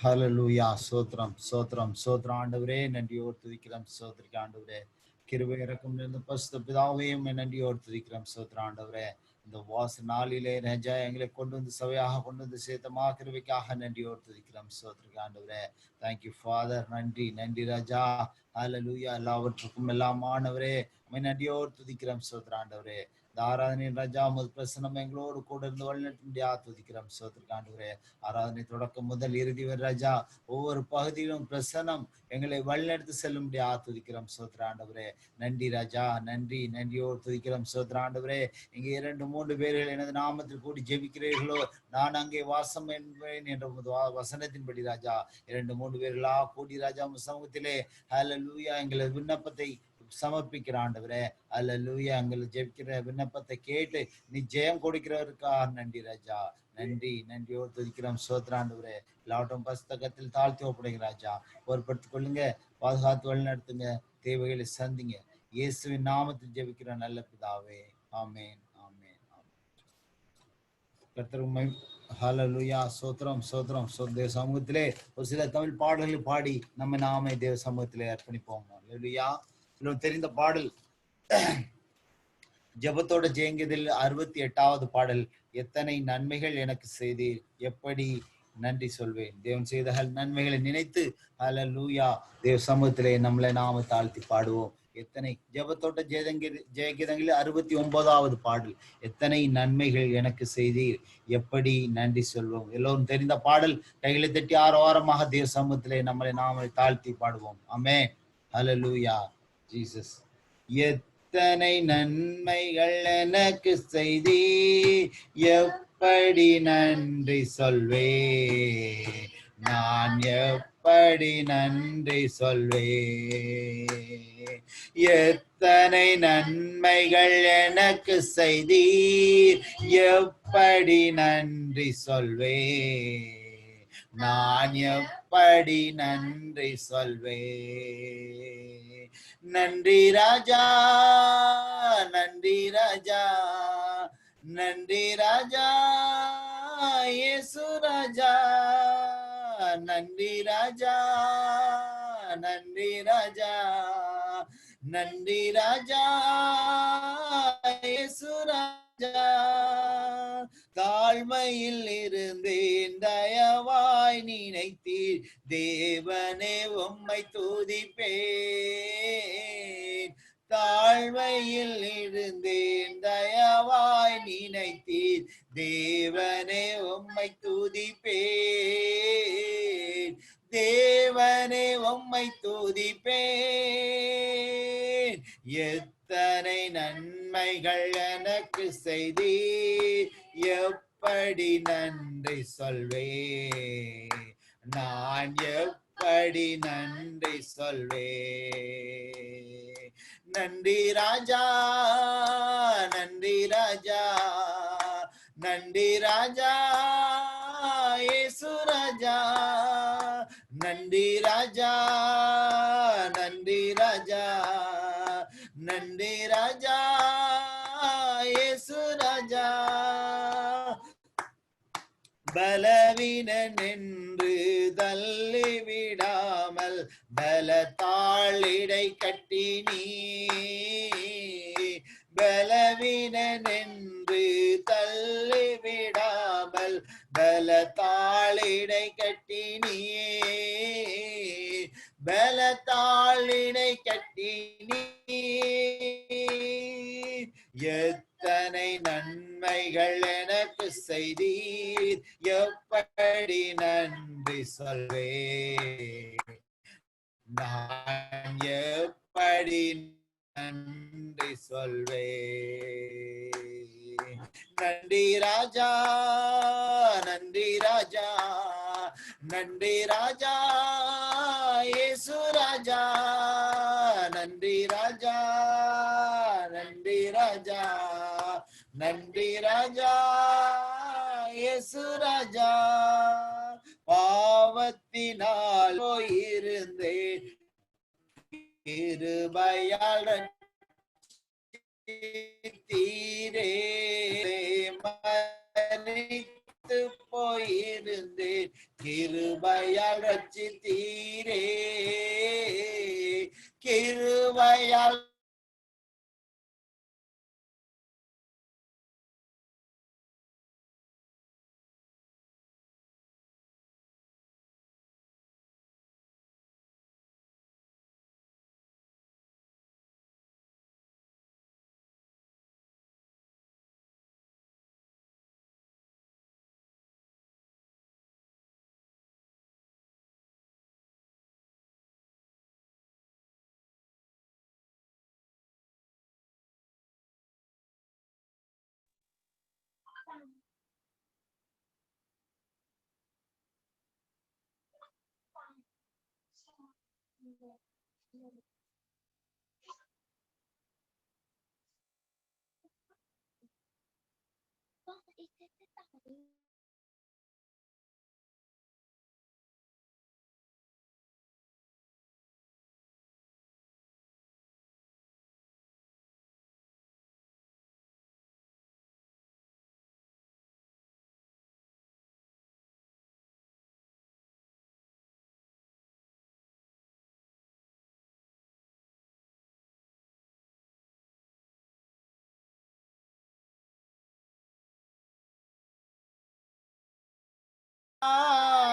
ஹalleluya. சோத்ரம் சோத்ரம் சோத்ரம் ஆண்டவரே, நன்றியோடு துதிக்கிறோம். சோத்ரிக்க ஆண்டவரே, கிருபை இறக்கம் நிறைந்த பரிசுத்த பிதாவையும் நன்றியோடு துதிக்கிறோம். சோத்ரம் ஆண்டவரே, இந்த வாச நாளிலே ராஜா எங்களை கொண்டு வந்து சபையாக கொண்டு வந்து சேர்த்தமா கிருபைக்காக நன்றியோடு துதிக்கிறோம். சோத்ரிக்க ஆண்டவரே, தேங்க்யூ ஃபாதர். நன்றி நன்றி ராஜா. ஹalleluya. எல்லாவற்றுக்கும் எல்லாமானவரே, உம்மை நன்றியோடு துதிக்கிறோம். சோத்ரம் ஆண்டவரே, இந்த ஆராதனையின் ராஜா முதல் பிரசனம் எங்களோடு கூட இருந்து வழிநடத்தும்படியா துதிக்கிறோம். சோத்ரிக்க ஆண்டவரே, ஆராதனை தொடக்கம் முதல் இறுதி வரை ராஜா ஒவ்வொரு பகுதியிலும் பிரசனம் எங்களை வழிநடத்தி செல்லும்படியா துதிக்கிறோம். சோத்ர ஆண்டவரே, நன்றி ராஜா. நன்றி நன்றியோடு துதிக்கிறோம். சோத்ர ஆண்டவரே, இங்கே 2-3 பேர்கள் எனது நாமத்தில் கூடி ஜெபிக்கிறீர்களோ நான் அங்கே வாசம் என்பேன் என்ற வசனத்தின்படி ராஜா 2-3 பேர்களா கூடி ராஜா சமூகத்திலே ஹல்லேலூயா எங்களது விண்ணப்பத்தை சமர்ப்பிக்கிற ஆண்டவரே, அல்லேலூயா எங்களை ஜெபிக்கிற விண்ணப்பத்தை கேட்டு நீ ஜெயம் கொடுக்கிறவருக்கா நன்றி ராஜா. நன்றி நன்றியோடு துதிக்கிறோம். சோத்ராண்டவரே, எல்லாவற்றும் புஸ்தகத்தில் தாழ்த்தி ஒப்படைங்க ராஜா. பொறுப்படுத்திக் கொள்ளுங்க, பாதுகாத்து வழி நடத்துங்க, தேவைகளை சந்திங்க. இயேசுவின் நாமத்தில் ஜெபிக்கிற நல்ல பிதாவே, ஆமேன் ஆமேன் ஆமேன். கர்த்தருமை ஹல்லேலூயா. சோத்ரம் சோத்ரம். தேவ சமூகத்திலே ஒரு சில தமிழ் பாடல்களை பாடி நம்ம நாமே தேவ சமூகத்திலே அர்ப்பணிப்போம். ஹல்லேலூயா. தெரிந்த பாடல் ஜெபத்தோட ஜெயங்கதில் 68வது பாடல். எத்தனை நன்மைகள் எனக்கு செய்தீர், எப்படி நன்றி சொல்வேன். தேவன் செய்த நன்மைகளை நினைத்து ஹல்லேலூயா தேவ சமூகத்திலே நம்மளை நாம தாழ்த்தி பாடுவோம். எத்தனை ஜெபத்தோட்ட ஜெயகீதங்களில் 69வது பாடல். எத்தனை நன்மைகள் எனக்கு செய்தீர், எப்படி நன்றி சொல்வோம். எல்லோரும் தெரிந்த பாடல். கைகளை தட்டி ஆரவாரமாக தேவ சமூகத்திலே நம்மளை நாம தாழ்த்தி பாடுவோம். ஆமென். ஹல்லேலூயா ஜீசஸ். எத்தனை நன்மைகள் எனக்கு செய்தி, எப்படி நன்றி சொல்வே, நான் எப்படி நன்றி சொல்வே. எத்தனை நன்மைகள் எனக்கு செய்தீர், எப்படி நன்றி சொல்வே, நான் எப்படி நன்றி சொல்வே. நன்றி ராஜா, நன்றி ராஜா, நன்றி ராஜா, இயேசு ராஜா. நன்றி ராஜா, நன்றி ராஜா, நன்றி ராஜா, இயேசு ராஜா. தாழ்மையில் இருந்தேன் தயவாய் நினைத்தீர், தேவனே உம்மை துதிப்பேன். தாழ்மையில் இருந்தேன் தயவாய் நினைத்தீர், தேவனே உம்மை துதிப்பேன். தேவனே உம்மை துதிப்பேன். எத்தனை நன்மைகள் எனக்கு செய்தீர், எப்படி நன்றி சொல்வே, நான் எப்படி நன்றி சொல்வே. நன்றி ராஜா, நன்றி ராஜா, நன்றி ராஜா, இயேசு ராஜா. நன்றி ராஜா, நன்றி ராஜா, நன்றி ராஜா, இயேசு ராஜா. பலவீனன் என்று தள்ளிவிடாமல் பலத்தாளிடை கட்டி நீ, பலவீனன் என்று தள்ளிவிடாமல் பலத்தாளிடை கட்டி நீ, பலத்தாளிடை கட்டி நீ. எத்தனை நன்மைகள் எனக்கு செய்தீர், எப்படி நன்றி சொல்வே, நான் எப்படி நன்றி சொல்வே. நன்றி ராஜா, நன்றி ராஜா, நன்றி ராஜா, இயேசு ராஜா. நன்றி ராஜா, நன்றி ராஜா, நன்றி ராஜா, இயேசு ராஜா. பாவத்தினால் போயிருந்தேன், கிருபையால் தீரே மரித்து போயிருந்தேன், கிருபையால் ரட்சித்தீரே, கிருபையால்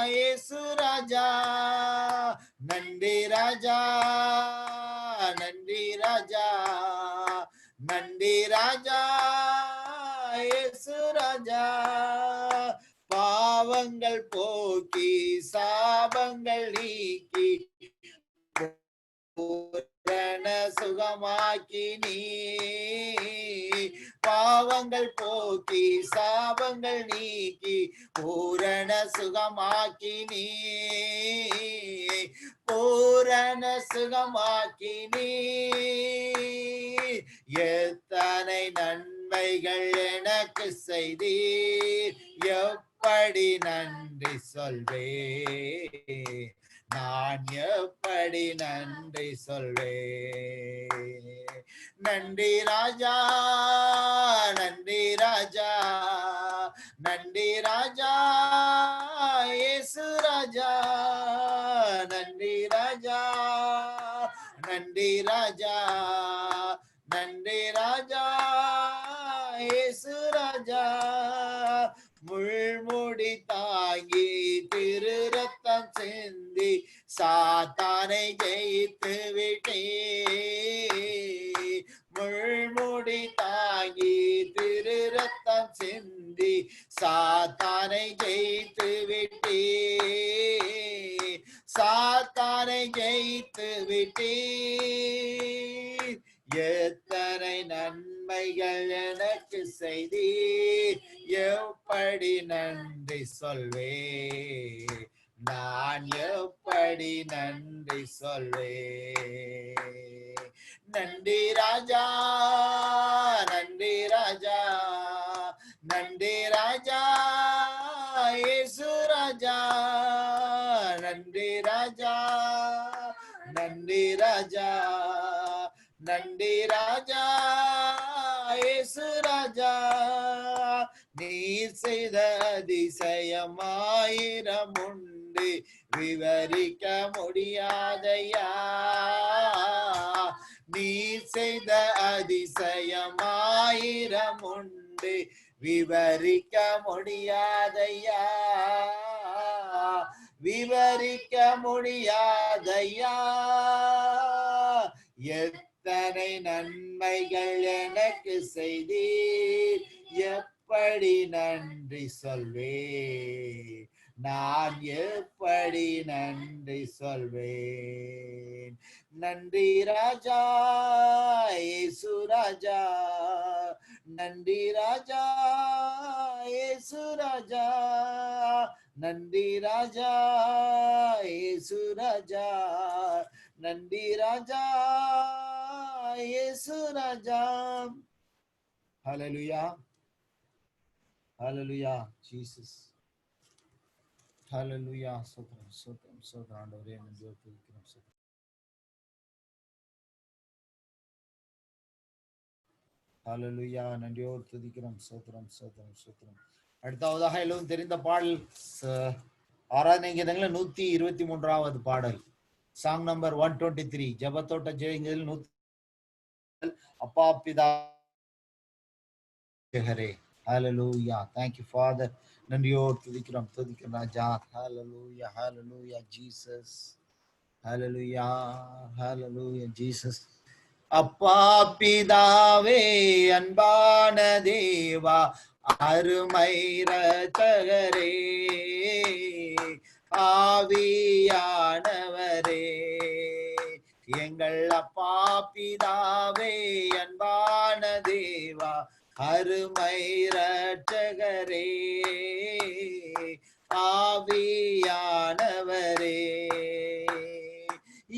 இயேசு ராஜா, நன்றி ராஜா, நன்றி ராஜா, நன்றி ராஜா, இயேசு ராஜா, பாவங்கள் போக்கி சாபங்கள் நீக்கி பூரண சுகமாக்கி நீ, பாவங்கள் போக்கி சாபங்கள் நீக்கி பூரண சுகமாக்கி நீ, பூரண சுகமாக்கி நீ, எத்தனை நன்மைகள் எனக்கு செய்தீர், எப்படி நன்றி சொல்வே, நான் எப்படி நன்றி சொல்வே, நன்றி ராஜா, நன்றி ராஜா, நன்றி ராஜா, இயேசு ராஜா, நன்றி ராஜா, நன்றி ராஜா, நன்றி ராஜா, இயேசு ராஜா, முள்முடி தாங்கி திரு ரத்தம் சிந்தி சாத்தானை ஜெயித்து விட்டே, முள்முடி தாங்கி திரு ரத்தம் சிந்தி சாத்தானை ஜெயித்து விட்டே, சாத்தானை ஜெயித்து விட்டே, எத்தனை நன்மைகள் எனக்கு செய்தீர், எப்படி நன்றி சொல்வே, நான் எப்படி நன்றி சொல்வே, நன்றி ராஜா, நன்றி ராஜா, நன்றி ராஜா, இயேசு ராஜா, நன்றி ராஜா, நன்றி ராஜா, நன்றி ராஜா, இயேசு ராஜா, நீர் செய்த அதிசயம் ஆயிரம் உண்டு, விவரிக்க முடியாதையா, நீர் செய்த அதிசயம் ஆயிரம் உண்டு, விவரிக்க முடியாதையா, விவரிக்க முடியாதையா, எத்தனை நன்மைகள் எனக்கு செய்தீர், எப்படி நன்றி சொல்வே, நான் எப்படி நன்றி சொல்வேன், நன்றி ராஜா, இயேசு ராஜா, நன்றி ராஜா, இயேசு ராஜா, நன்றி ராஜா, இயேசு ராஜா, நன்றி ராஜா, இயேசு ராஜா, ஹல்லேலூயா, ஹல்லேலூயா, ஜீசஸ், ஹல்லேலூயா, ஸ்தோத்திரம், ஸ்தோத்திரம், ஸ்தோத்திரம் ஆண்டவரே, நன்றி துதிக்கிறோம், ஸ்தோத்திரம், ஹல்லேலூயா, நன்றியோடு துதிக்கிறோம், ஸ்தோத்திரம், ஸ்தோத்திரம், ஸ்தோத்திரம் அடுத்ததாக எல்லோரும் தெரிந்த பாடல் ஆராதனை கீதங்கள் 123வது பாடல், சாங் நம்பர் 123, ஜபத்தோட்ட ஜெயங்களில் 100. அப்பா பிதா ஹalleluya. Thank you Father. நன்றியோடு துதிக்கிறோம் ராஜா. ஹalleluya, hallelujah Jesus. ஹalleluya, hallelujah Jesus. அப்பா பிதாவே அன்பான தேவா அருமை இரட்சகரே ஆவியானவரே, எங்கள் அப்பா பிதாவே அன்பான தேவா அருமை இரட்சகரே ஆவியானவரே,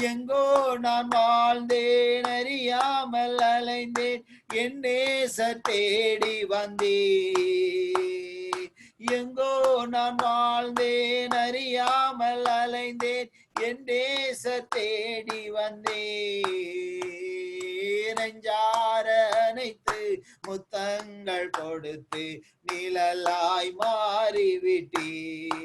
எங்கோ நான் வாழ்ந்தேன் அறியாமல் அலைந்தேன் என் நேச தேடி வந்தேன். எங்கோ நான் வாழ்ந்தேன் அறியாமல் அலைந்தேன் என் நேச தேடி வந்தேன். நெஞ்சார அணைத்து முத்தங்கள் கொடுத்து நிழலாய் மாறிவிட்டீர்.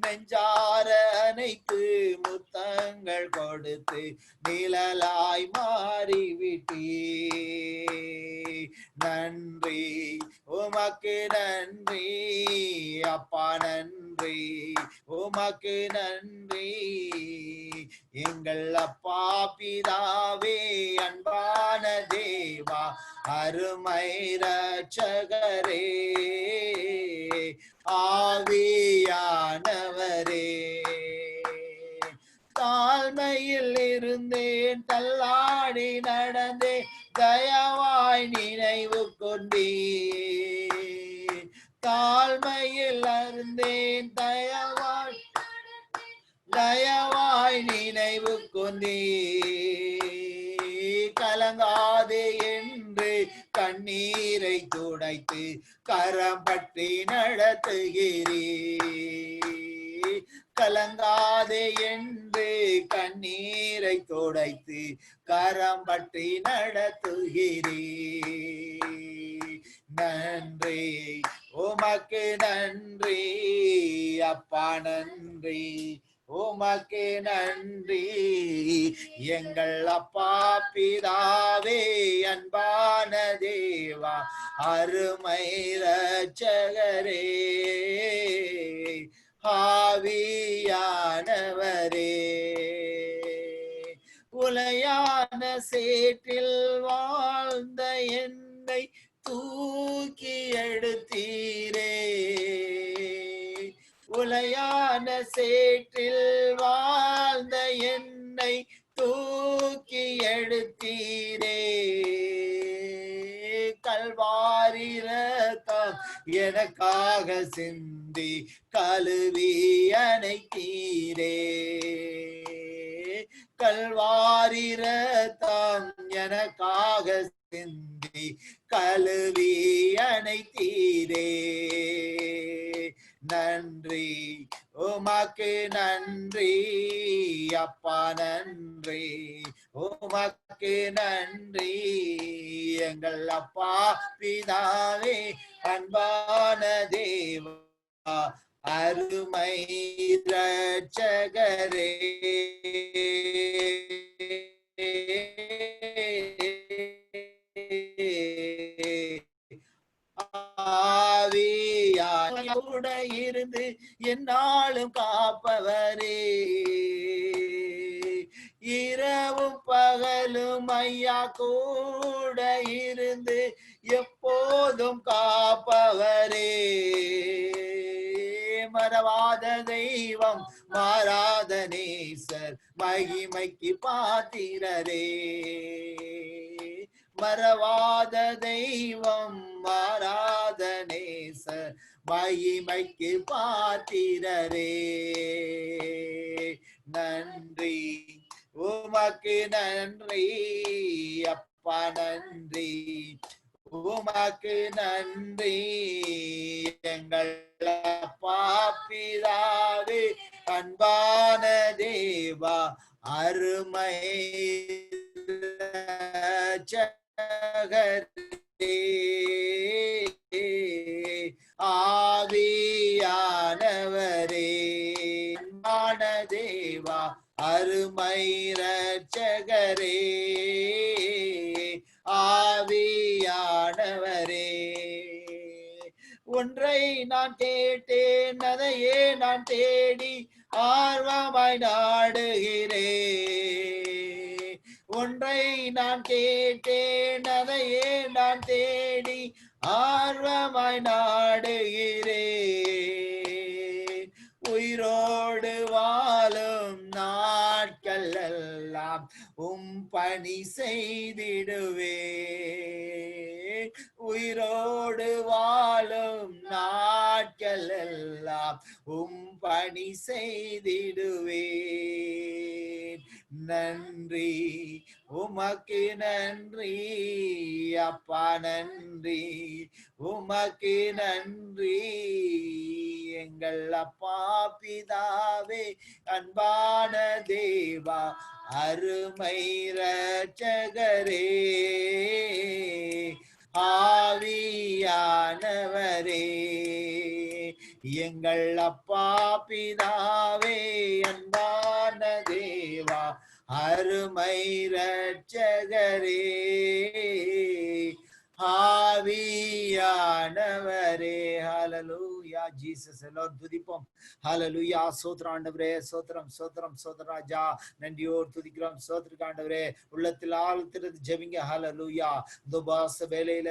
நெஞ்சார அணைத்து முத்தங்கள் கொடுத்து நிழலாய் மாறிவிட்டீர். நன்றி உமக்கு நன்றி அப்பா, நன்றி உமக்கு நன்றி எங்கள் அப்பா பிதாவே அன்பான தேவா அருமை இரட்சகரே ஆவியானவரே. தாழ்மையில் இருந்தேன் தள்ளாடி நடந்தேன் தயவாய் நினைவு கொண்டே. தாழ்மையில் இருந்தேன் தயவாய் நினைவு கொண்டே. கலங்காதே என்று கண்ணீரை துடைத்து கரம் பற்றி நடத்துகிறே. கலங்காதே என்று கண்ணீரை துடைத்து கரம் பற்றி நடத்துகிறே. நன்றி உமக்கு நன்றி அப்பா, நன்றி உமக்கு நன்றி எங்கள் அப்பா பிதாவே அன்பான தேவா அருமை இரட்சகரே ஆவியானவரே. உலையான சேற்றில் வாழ்ந்த என்னை தூக்கி எடுத்தீரே. உலையான சேற்றில் வாழ்ந்த என்னை தூக்கி எடுத்தீரே. கல்வாரி இரத்தம் எனக்காக சிந்தி கழுவி அணைத்தீரே. கல்வாரி இரத்தம் எனக்காக சிந்தி கழுவி அணைத்தீரே. நன்றி உமக்கு நன்றி அப்பா, நன்றி உமக்கு நன்றி எங்கள் அப்பா பிதாவே அன்பான தேவா அருமை இரட்சகரே ஆவியோட இருந்து என்னாலும் காப்பவரே. இரவும் பகலும் ஐயா கூட இருந்து எப்போதும் காப்பவரே. மறவாத தெய்வம் மாறாத நேசர் மகிமைக்கு பாத்திரரே. மறவாத தெய்வம் மாறாத நேசர் மகிமைக்கு பாத்திரரே. நன்றி உமக்கு நன்றி அப்பா, நன்றி உமக்கு நன்றி எங்கள் அப்பா பிதாவே அன்பான தேவா அருமை இரட்சகரே ஆவியானவரே ஞான தேவா அருமை இரட்சகரே ஆவியானவரே ஒன்றை நான் கேட்டேன் அதையே நான் தேடி ஆர்வமாய் நாடுகிறேன் ஒன்றை நான் கேட்டேன் அதையே நான் தேடி ஆர்வமாய் நாடுகிறேன் உயிரோடு வாழும் நாட்கள் எல்லாம் பணி செய்திடுவேன் உயிரோடு வாழும் நாட்கள் எல்லாம் பணி செய்திடுவேன் நன்றி உமக்கு நன்றி அப்பா நன்றி உமக்கு நன்றி எங்கள் அப்பா பிதாவே அன்பான தேவா அருமை இரட்சகரே ஆவியானவரே எங்கள் அப்பா பிதாவே அன்பான தேவா அருமை இரட்சகரே ஆவியானவரே ஹalleluya ஜீசஸ் எல்லாரும் துதிப்போம் ஹalleluya சோத்ரம் ஆண்டவரே சோத்ரம் சோத்ரம் சோத்ராஜா நன்றியோடு துதிக்கிறோம் சோத்ரிக ஆண்டவரே உள்ளத்தில் ஆழ்த்திருந்து ஜெபிங்க ஹalleluya துபாச வேளையில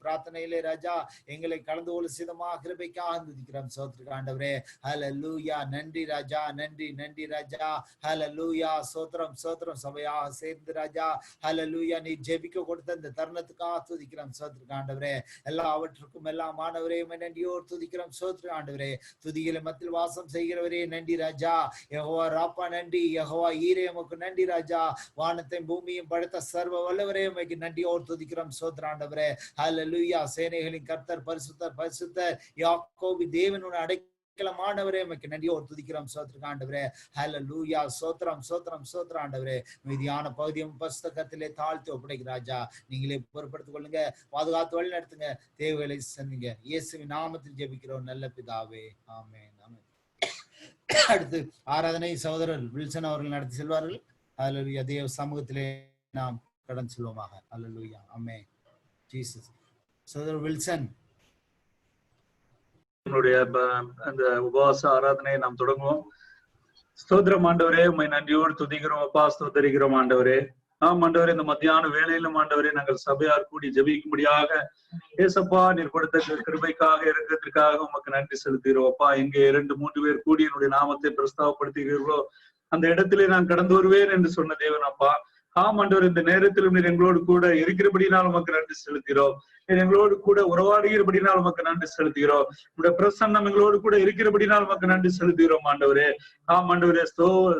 பிரார்த்தனையிலே ராஜா எங்களை கலந்து கொள்ள சிதமாக கிருபைக்காக துதிக்கிறோம் சோத்ரிக ஆண்டவரே ஹalleluya நன்றி ராஜா நன்றி நன்றி ராஜா ஹalleluya சோத்ரம் சோத்ரம் சபையாக சேர்ந்து ராஜா ஹalleluya நீ ஜெபிக்க கொடுத்த இந்த தருணத்துக்காக துதிக்கிறோம் சோத்ரிக ஆண்டவரே எல்லாவற்றுக்கும் எல்லாம் ஆண்டவரே நன்றியோடு துதிக்கிறோம் சோத்ரிக ஆண்டவரே துதிகளை மத்தியில் வாசம் செய்கிறவரே நன்றி ராஜா யெகோவா ராப்பா நன்றி யெகோவா ஈரே உமக்கு நன்றி ராஜா வானத்தையும் பூமியும் படைத்த சர்வ வல்லவரே உமக்கு நன்றியோடு துதிக்கிறோம் சோத்ர ஆண்டவரே ஹalleluya சேனைகளின் கர்த்தர் பரிசுத்தர் பரிசுத்தர் யாக்கோபு தேவனுடைய அடைக்கலமானவரே உமக்கு நன்றியோடு துதிக்கிறோம் சோத்ரிக ஆண்டவரே ஹalleluya சோத்ரம் சோத்ரம் சோத்ர ஆண்டவரே மீதியான பகுதியும் புஸ்தகத்திலே தாழ்த்தி ஒப்படைக்க ராஜா நீங்களே பொறுப்படுத்திக் கொள்ளுங்க பாதுகாத்து வழி நடத்துங்க தேவைகளை சந்திங்க இயேசுவின் நாமத்தில் ஜெபிக்கிறோம் நல்ல பிதாவே ஆமென் ஆமென் அடுத்து ஆராதனை சகோதரர் வில்சன் அவர்கள் நடத்தி செல்வார்கள் ஹalleluya தேவ சமூகத்திலே நாம் கடந்து செல்வோமாக ஹalleluya ஆமென் ஜீசஸ் சகோதரர் வில்சன் நம்மளுடைய அந்த உபவாச ஆராதனையை நாம் தொடங்குவோம் ஸ்தோத்திரம் ஆண்டவரே உம்மை நன்றியோடு துதிக்கிறோம் அப்பா ஸ்தோத்தரிக்கிறோம் ஆண்டவரே ஆண்டவரே இந்த மத்தியான வேளையிலும் ஆண்டவரே நாங்கள் சபையார் கூடி ஜெபிக்கும்படியாக ஏசப்பா நீர் கொடுத்த கிருபைக்காக இரக்கத்திற்காக உமக்கு நன்றி செலுத்துகிறோம் அப்பா எங்கே 2-3 பேர் கூடி என்னுடைய நாமத்தை பிரஸ்தாவப்படுத்துகிறீர்களோ அந்த இடத்திலே நான் கடந்து வருவேன் என்று சொன்ன தேவன் அப்பா ஆண்டவர் இந்த நேரத்திலும் நீர் எங்களோடு கூட இருக்கிறபடினால் உமக்கு நன்றி செலுத்துகிறோம் எங்களோடு கூட உறவாடுகிறபடினால் உமக்கு நன்றி செலுத்துகிறோம் உங்களுடைய பிரசன்னம் எங்களோடு கூட இருக்கிறபடினால் உமக்கு நன்றி செலுத்துகிறோம் ஆண்டவரே ஆண்டவரே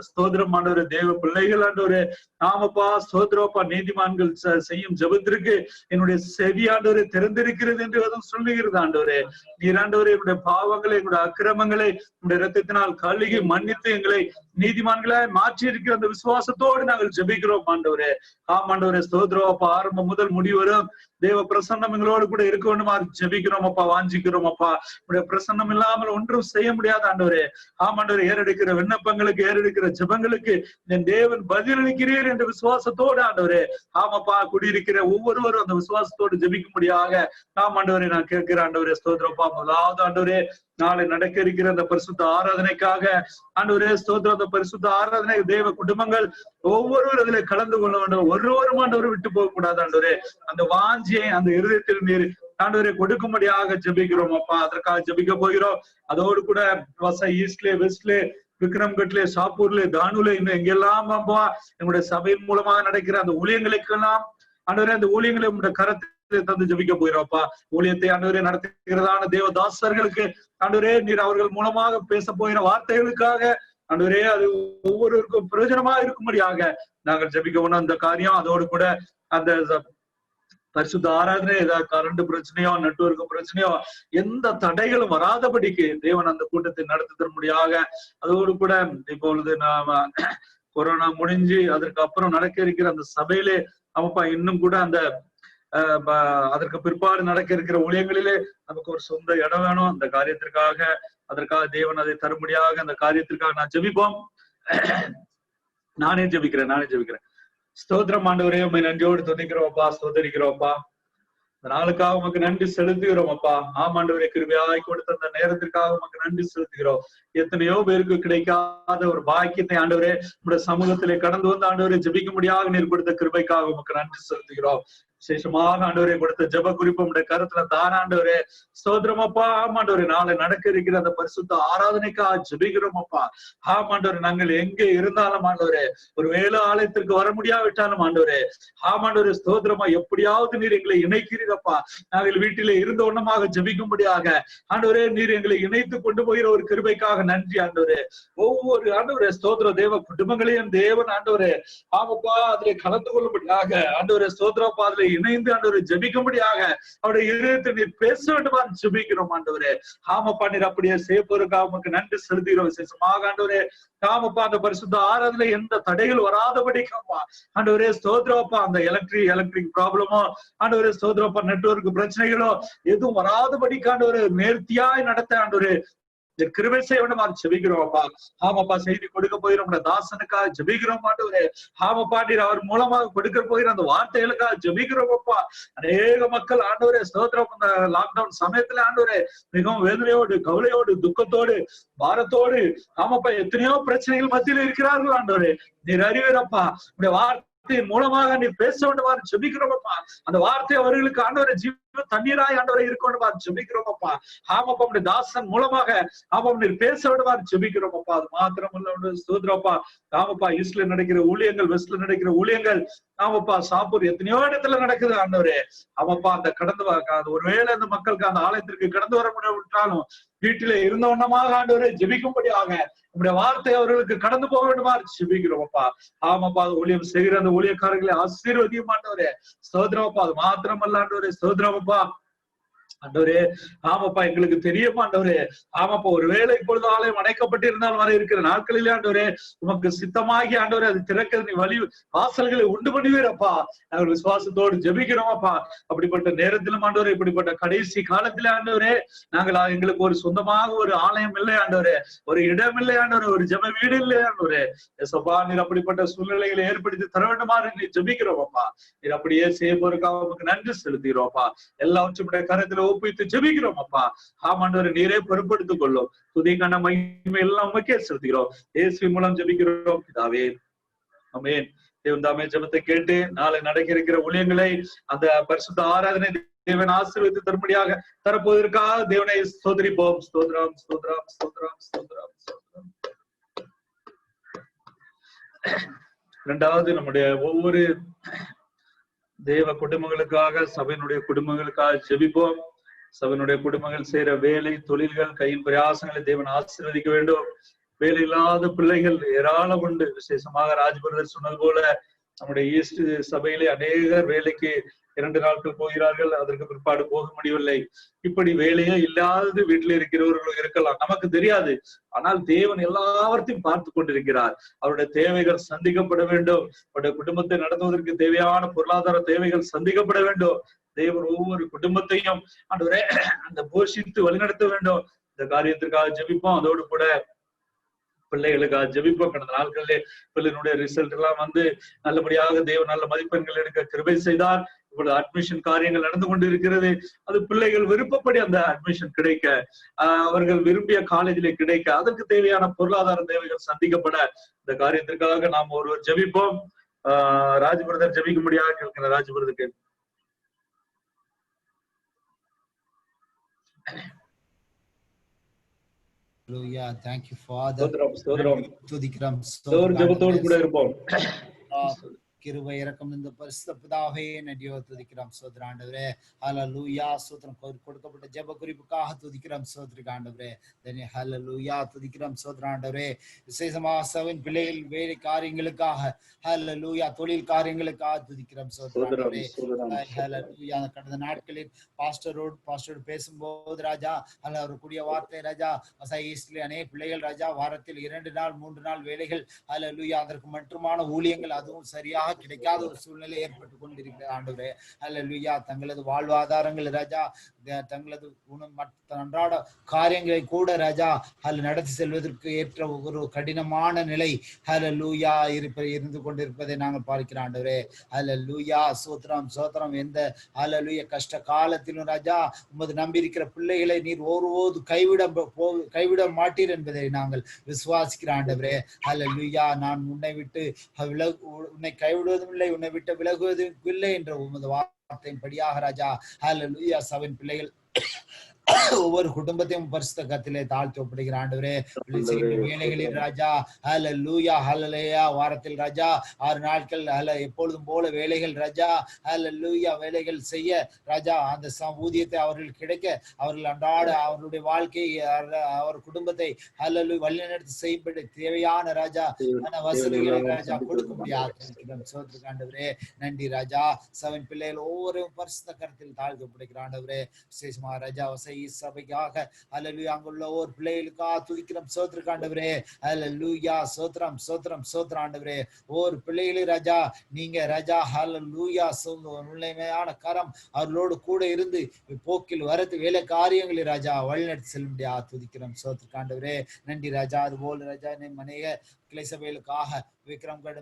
ஸ்தோத்திரம் ஆண்டவரே தேவ பிள்ளைகள் ஆண்டவரே ஆமப்பா ஸ்தோத்திரப்பா நீதிமான்கள் செய்யும் ஜெபத்திற்கு என்னுடைய செவி ஆண்டவரே திறந்திருக்கிறது என்று அதுவும் சொல்லுகிறது ஆண்டவரே நீர் ஆண்டவரே என்னுடைய பாவங்களை என்னுடைய அக்கிரமங்களை உங்களுடைய இரத்தத்தினால் கழுகி மன்னித்து எங்களை நீதிமான்களாய் மாற்றி இருக்கிற அந்த விசுவாசத்தோடு நாங்கள் ஜெபிக்கிறோம் ஆண்டவரே ஆண்டவரே ஸ்தோத்திரப்பா ஆரம்பம் முதல் முடிவரும் தேவ பிரசன்னம் எங்களோடு கூட இருக்க வேண்டுமா ஜெபிக்கிறோம் அப்பா வாஞ்சிக்கிறோம் அப்பா உடைய பிரசன்னம் இல்லாமல் ஒன்றும் செய்ய முடியாத ஆண்டவரே ஆண்டவரே ஏறெடுக்கிற விண்ணப்பங்களுக்கு ஏறெடுக்கிற ஜெபங்களுக்கு என் தேவன் பதிலளிக்கிறீர் என்ற விசுவாசத்தோடு ஆண்டவரே ஆமாப்பா குடியிருக்கிற ஒவ்வொருவரும் அந்த விசுவாசத்தோடு ஜெபிக்கும்படியாக ஆண்டவரே நான் கேட்கிறேன் ஆண்டவரே ஸ்தோத்திரப்பா முதலாவது ஆண்டவரே நாளை நடக்க இருக்கிற அந்த பரிசுத்த ஆராதனைக்காக ஆண்டவரே ஸ்தோத்திரம் அந்த பரிசுத்த ஆராதனை தேவ குடும்பங்கள் ஒவ்வொருவரும் அதிலே கலந்து கொள்ள வேண்டும் ஒருவரும் ஆண்டவரை விட்டு போக கூடாது ஆண்டவரே அந்த வாஞ்சியை அந்த இருதயத்தில் நீர் ஆண்டவரை கொடுக்கும்படியாக ஜெபிக்கிறோம் அப்பா அதற்காக ஜெபிக்க போகிறோம் அதோடு கூட ஈஸ்ட்லே வெஸ்ட்லே விக்ரம்கட்லே சாப்பூர்ல தானுல இன்னும் எங்கெல்லாம் அப்பா எங்களுடைய சபையின் மூலமாக நடக்கிற அந்த ஊழியங்களுக்கெல்லாம் ஆண்டவரே அந்த ஊழியங்களை உங்களுடைய கரத்தை தந்து ஜெபிக்க போகிறோம்ப்பா ஊழியத்தை ஆண்டவரே நடத்துகிறதான தேவதாசர்களுக்கு ஆண்டவரே நீர் அவர்கள் மூலமாக பேச போகிற வார்த்தைகளுக்காக ஆண்டவரே அது ஒவ்வொருவருக்கும் பிரயோஜனமா இருக்கும்படியாக நாங்கள் ஜெபிக்கணும் அந்த காரியம் அதோடு கூட அந்த பரிசுத்த ஆராதனை ஏதாவது கரண்ட் பிரச்சனையோ நெட்வொர்க் பிரச்சனையோ எந்த தடைகளும் வராதபடிக்கு தேவன் அந்த கூட்டத்தை நடத்தி தரும்படியாக அதோடு கூட இப்பொழுது நாம கொரோனா முடிஞ்சு அதற்கு அப்புறம் நடக்க இருக்கிற அந்த சபையிலே அவப்பா இன்னும் கூட அந்த அதற்கு பிற்பாடு நடக்க இருக்கிற ஊழியங்களிலே நமக்கு ஒரு சொந்த இடம் வேணும். அந்த காரியத்திற்காக அதற்காக தேவன் அதை தரும்படியாக அந்த காரியத்திற்காக நான் ஜெபிப்போம். நானே ஜெபிக்கிறேன். ஸ்தோத்திரம் ஆண்டவரே, உம்மை நன்றியோடு துதிக்கிறோம்ப்பா, ஸ்தோத்தரிக்கிறோம்ப்பா. இந்த நாளுக்காக உமக்கு நன்றி செலுத்துகிறோம் அப்பா. ஆமாண்டவரே, கிருபையாய் கொடுத்த அந்த நேரத்திற்காக உமக்கு நன்றி செலுத்துகிறோம். எத்தனையோ பேருக்கு கிடைக்காத ஒரு பாக்கியத்தை ஆண்டவரே உங்களுடைய சமூகத்திலே கடந்து வந்து ஆண்டவரே ஜெபிக்கும்படியாக நீர் கொடுத்த கிருபைக்காக உமக்கு நன்றி செலுத்துகிறோம். விசேஷமாக ஆண்டவரே கொடுத்த ஜெப குறிப்பு உடைய கருத்துல தானாண்டவரே ஸ்தோத்திரம் அப்பா. ஆமாண்டவரே, நாளை நடக்க இருக்கிற அந்த பரிசுத்த ஆராதனைக்காக ஜெபிக்கிறோம் அப்பா. ஆமாண்டவரே, நாங்கள் எங்கே இருந்தாலும் ஆண்டவரே, ஒரு வேளை ஆலயத்திற்கு வர முடியாவிட்டாலும் ஆண்டவரே, ஆமாண்டவரே ஸ்தோத்திரமா, எப்படியாவது நீர் எங்களை இணைக்கிறீரப்பா. நாங்கள் வீட்டிலே இருந்த ஒண்ணமாக ஜெபிக்கும்படியாக ஆண்டவரே நீர் எங்களை இணைத்து கொண்டு போகிற ஒரு கிருபைக்காக நன்றி ஆண்டவரே. ஒவ்வொரு ஆண்டவரே ஸ்தோத்திர தேவ குடும்பங்களையும் தேவன் ஆண்டவரே ஆமாப்பா அதிலே கலந்து கொள்ளும்படியாக ஆண்டவரே ஸ்தோத்திரப்பா அதிலே இணைந்து ஆண்டவரை ஜெபிக்கும்படியாக அவருடைய இதயத்தை நீர் பேச வேண்டுமா ஜெபிக்கிறோம் ஆண்டவரே. ஆமாப்பா, நீர் அப்படியே சேப்போருக்காக உமக்கு நன்றி செலுத்துகிறோம். விசேஷமாக ஆண்டவரே ஆமாப்பா அந்த பரிசுத்த ஆராதனை எந்த தடைகள் வராதபடிக்காப்பா ஆண்டவரே ஸ்தோத்திரப்பா. அந்த எலக்ட்ரிக் ப்ராப்ளமோ ஆண்டவரே ஸ்தோத்திரப்பா, நெட்வொர்க் பிரச்சனைகளோ எதுவும் வராதபடிக்கு ஆண்டவரே நேர்த்தியாய் நடத்த ஆண்டவரே கிருபை செய்ய வேண்டுமா ஜெபிக்கிறோம் அப்பா. ஆமாப்பா, செய்தி கொடுக்க போகிறோம் தாசனுக்காக ஜெபிக்கிறோம் ஆண்டவரே. ஆமாப்பா, நீர் அவர் மூலமாக கொடுக்க போகிற அந்த வார்த்தைகளுக்காக ஜெபிக்கிறோம் அப்பா. அநேக மக்கள் ஆண்டவரே ஸ்தோத்திரம் இந்த லாக்டவுன் சமயத்துல ஆண்டவரே மிகவும் வேதனையோடு கவலையோடு துக்கத்தோடு பாரத்தோடு ஆமாப்பா எத்தனையோ பிரச்சனைகள் மத்தியில் இருக்கிறார்கள் ஆண்டவரே. நீர் அறிவீரப்பா, உடைய வார்த்தை மூலமாக நீ பேச வேண்டுமா ஜெபிக்கிறோமப்பா. அந்த வார்த்தை அவர்களுக்கு ஆண்டவரை ஜீவ தண்ணீராய் ஆண்டவரை இருக்கணுமா ஜெபிக்கிறோமப்பா. ஆமாப்பா, உடைய தாசன் மூலமாக ஆமாம் நீர் பேச வேண்டுமா ஜெபிக்கிறோமப்பா. அது மாத்திரமல்ல ஸ்தோத்திரப்பா. ஆமாப்பா, ஈஸ்ட்ல நடக்கிற ஊழியங்கள், வெஸ்ட்ல நடக்கிற ஊழியங்கள் ஆமாப்பா சாப்பூர் எத்தனையோ இடத்துல நடக்குது ஆண்டவரே. ஆமாப்பா, அந்த கடந்து ஒருவேளை அந்த மக்களுக்கு அந்த ஆலயத்திற்கு கடந்து வர முடியாவிட்டாலும் வீட்டிலே இருந்த வண்ணமாக ஆண்டவரை ஜெபிக்கும்படியாக உங்களுடைய வார்த்தை அவர்களுக்கு கடந்து போக வேண்டுமா ஜெபிக்கிறோமப்பா. ஆமாப்பா, அது ஊழியம் செய்கிற அந்த ஊழியக்காரர்களை ஆசீர்வதியும் ஆண்டவரே ஸ்தோத்திரமப்பா. அது மாத்திரமல்ல ஆண்டவரே ஸ்தோத்திரமப்பா. ஆண்டவரே ஆமாப்பா, எங்களுக்கு தெரியுமா ஆண்டவரே. ஆமாப்பா, ஒருவேளை இப்பொழுது ஆலயம் அடைக்கப்பட்டு இருந்தாலும் வர இருக்கிற நாட்களிலே ஆண்டவரே உமக்கு சித்தமாகி ஆண்டவரே அது திறக்க நீ வழி வாசல்களை உண்டு பண்ணுவீரப்பா. நாங்கள் விசுவாசத்தோடு ஜெபிக்கிறோமப்பா. அப்படிப்பட்ட நேரத்திலும் ஆண்டவரே, இப்படிப்பட்ட கடைசி காலத்திலே ஆண்டவரே நாங்கள் எங்களுக்கு ஒரு சொந்தமாக ஒரு ஆலயம் இல்லை ஆண்டவரே, ஒரு இடம் இல்லை ஆண்டவரே, ஒரு ஜெப வீடு இல்லை ஆண்டவரே. எசப்பா, நீர் அப்படிப்பட்ட சூழ்நிலைகளை ஏற்படுத்தி தர வேண்டுமாறு நீ ஜெபிக்கிறோமப்பா. நீர் அப்படியே செய்ய போறதுக்காக உமக்கு நன்றி செலுத்துகிறோம்ப்பா. எல்லாவற்றும் கருத்துல ஒப்பித்து ஜெபிக்கிறோம் அப்பா. ஆமாண்டவரை நீரே பொறுப்படுத்திக் கொள்ளும். துதிக்கான மகிமை எல்லாம் உமக்கே செலுத்துகிறோம். இயேசுவின் மூலம் ஜெபிக்கிறோம் பிதாவே, ஆமென். தேவன் தாமே ஜெபத்தை கேட்டு நாளை நடக்க இருக்கிற ஊழியங்களை அந்த பரிசுத்த ஆராதனை தேவன் ஆசீர்வதித்து தரும்படியாக தரப்போவதற்காக தேவனை ஸ்தோத்திரிப்போம். ஸ்தோத்திரம் ஸ்தோத்திரம் ஸ்தோத்திரம் ஸ்தோத்திரம் ஸ்தோத்திரம். இரண்டாவது, நம்முடைய ஒவ்வொரு தேவ குடும்பங்களுக்காக சபையினுடைய குடும்பங்களுக்காக ஜெபிப்போம். சபையினுடைய குடும்பங்கள் செய்யற வேலை தொழில்கள் கையின் பிரயாசங்களை தேவன் ஆசீர்வதிக்க வேண்டும். வேலை இல்லாத பிள்ளைகள் ஏராளம் உண்டு. விசேஷமாக ராஜ்பரதர் சொன்னது போல நம்முடைய ஈஸ்ட் சபையிலே அநேகர் வேலைக்கு 2 நாட்கள் போகிறார்கள், அதற்கு பிற்பாடு போக முடியவில்லை. இப்படி வேலையே இல்லாத வீட்டில் இருக்கிறவர்களும் இருக்கலாம், நமக்கு தெரியாது. ஆனால் தேவன் எல்லாவற்றையும் பார்த்து கொண்டிருக்கிறார். அவருடைய தேவைகள் சந்திக்கப்பட வேண்டும். அவருடைய குடும்பத்தை நடத்துவதற்கு தேவையான பொருளாதார தேவைகள் சந்திக்கப்பட வேண்டும். தேவன் ஒவ்வொரு குடும்பத்தையும் ஆண்டவரே அந்த போஷித்து வழிநடத்த வேண்டும். இந்த காரியத்திற்காக ஜெபிப்போம். அதோடு கூட பிள்ளைகளுக்காக ஜெபிப்போம். கடந்த நாட்களிலே பிள்ளைகளுடைய ரிசல்ட் எல்லாம் வந்து நல்லபடியாக தேவன் நல்ல மதிப்பெண்கள் எடுக்க கிருபை செய்தார். இப்பொழுது அட்மிஷன் காரியங்கள் நடந்து கொண்டு இருக்கிறது. அது பிள்ளைகள் விருப்பப்படி அந்த அட்மிஷன் கிடைக்க, அவர்கள் விரும்பிய காலேஜிலே கிடைக்க, அதற்கு தேவையான பொருளாதார தேவைகள் சந்திக்கப்பட இந்த காரியத்திற்காக நாம் ஒருவர் ஜெபிப்போம். ராஜ்பிரதர் ஜெபிக்க முடியாது கேட்கிற ராஜ்பிரதருக்கு. Hallelujah. Thank you, Father. துதிக்கிறோம். ஜெபத்தோடு கூட இருப்போம். கிருபை இரக்கம் இந்த பரிசுத்த பிதாவே நன்றியோடு துதிக்கிறோம் சோதர ஆண்டவரே. ஹல்லேலூயா. சோதரம் கொடுக்கப்பட்ட ஜெப குறிப்புக்காக துதிக்கிறோம் சோதரிக ஆண்டவரே. ஹல்லேலூயா துதிக்கிறோம் சோதர ஆண்டவரே. விசேஷமாக சபையின் பிள்ளைகள் வேலை காரியங்களுக்காக ஹல்லேலூயா தொழில் காரியங்களுக்காக துதிக்கிறோம் சோதர ஆண்டவரே. ஹல்லேலூயா. கடந்த நாட்களில் பாஸ்டரோடு பேசும்போது ராஜா அவர் கூடிய வார்த்தை ராஜா ஈஸ்ட்ல அநேக பிள்ளைகள் ராஜா வாரத்தில் 2 நாள் 3 நாள் வேலைகள் ஹல்லேலூயா அதற்கு மட்டுமான ஊழியங்கள் அதுவும் சரியாக கிடைக்காத ஒரு சூழ்நிலை ஏற்பட்டு கொண்டிருக்கிற ஆண்டவரே. அல்லேலூயா. தங்களது வாழ்வாதாரங்கள் ராஜா, தங்களது அன்றாட காரியங்களை கூட ராஜா நடத்தி செல்வதற்கு ஏற்ற ஒரு கடினமான நிலை அல்லேலூயா இருந்து கொண்டிருப்பதை நாங்கள் பார்க்கிறோம் ஆண்டவரே. அல்லேலூயா. சோத்திரம் சோத்திரம். எந்த அல்லேலூயா கஷ்ட காலத்திலும் ராஜா உமது நம்பி இருக்கிற பிள்ளைகளை நீர் ஒருபோது கைவிட மாட்டீர் என்பதை நாங்கள் விசுவாசிக்கிற ஆண்டவரே. அல்லேலூயா. நான் உன்னை விட்டு உன்னை கைவிடுவதும் இல்லை, உன்னை விட்டு விலகுவதும் இல்லை என்ற உமது வார்த்தையின் படியாக ராஜா அல்லேலூயா சபையின் பிள்ளைகள் ஒவ்வொரு குடும்பத்தையும் பரிசுத்த கரத்திலே தாழ்த்தி ஒப்படைக்கிற ஆண்டவரே. வேலைகளில் ராஜா அல்லேலூயா ஹல்லேலூயா. வாரத்தில் ராஜா 6 நாட்கள் எப்பொழுதும் போல வேலைகள் ராஜா அல்லேலூயா வேலைகள் செய்ய ராஜா அந்த ஊதியத்தை அவர்கள் கிடைக்க அவர்கள் அன்றாட அவர்களுடைய வாழ்க்கை அவர் குடும்பத்தை அல்லேலூயா வழிநடத்தி செய்யும்படி தேவையான ராஜா வசதிகளை ராஜா கொடுக்க முடியாது. சோதரிக்கு ஆண்டவரே நன்றி ராஜா. சபையின் பிள்ளைகள் ஒவ்வொரு பரிசுத்த கரத்தில் தாழ்த்தி ஒப்படைக்கிற ஆண்டவரே. விசேஷமா ராஜா சபைக்காக அல்லேலூயா அங்குள்ள ஒரு பிள்ளைகளுக்காக துதிக்கிறோம். சோத்திரம் ஆண்டவரே. அல்லேலூயா. சோத்திரம் சோத்திரம் சோத்திரம் ஆண்டவரே. ஒரு பிள்ளைகளே ராஜா நீங்க ராஜா அல்லேலூயா உண்மையான கரம் அவர்களோடு கூட இருந்து போக்கில் வரது வேலை காரியங்களை ராஜா வழிநடத்தி செல்லும்படியா துதிக்கிறோம். சோத்திரம் ஆண்டவரே நன்றி ராஜா. அதுபோல ராஜா அநேக கிளை சபைகளுக்காக விக்ரம்கட்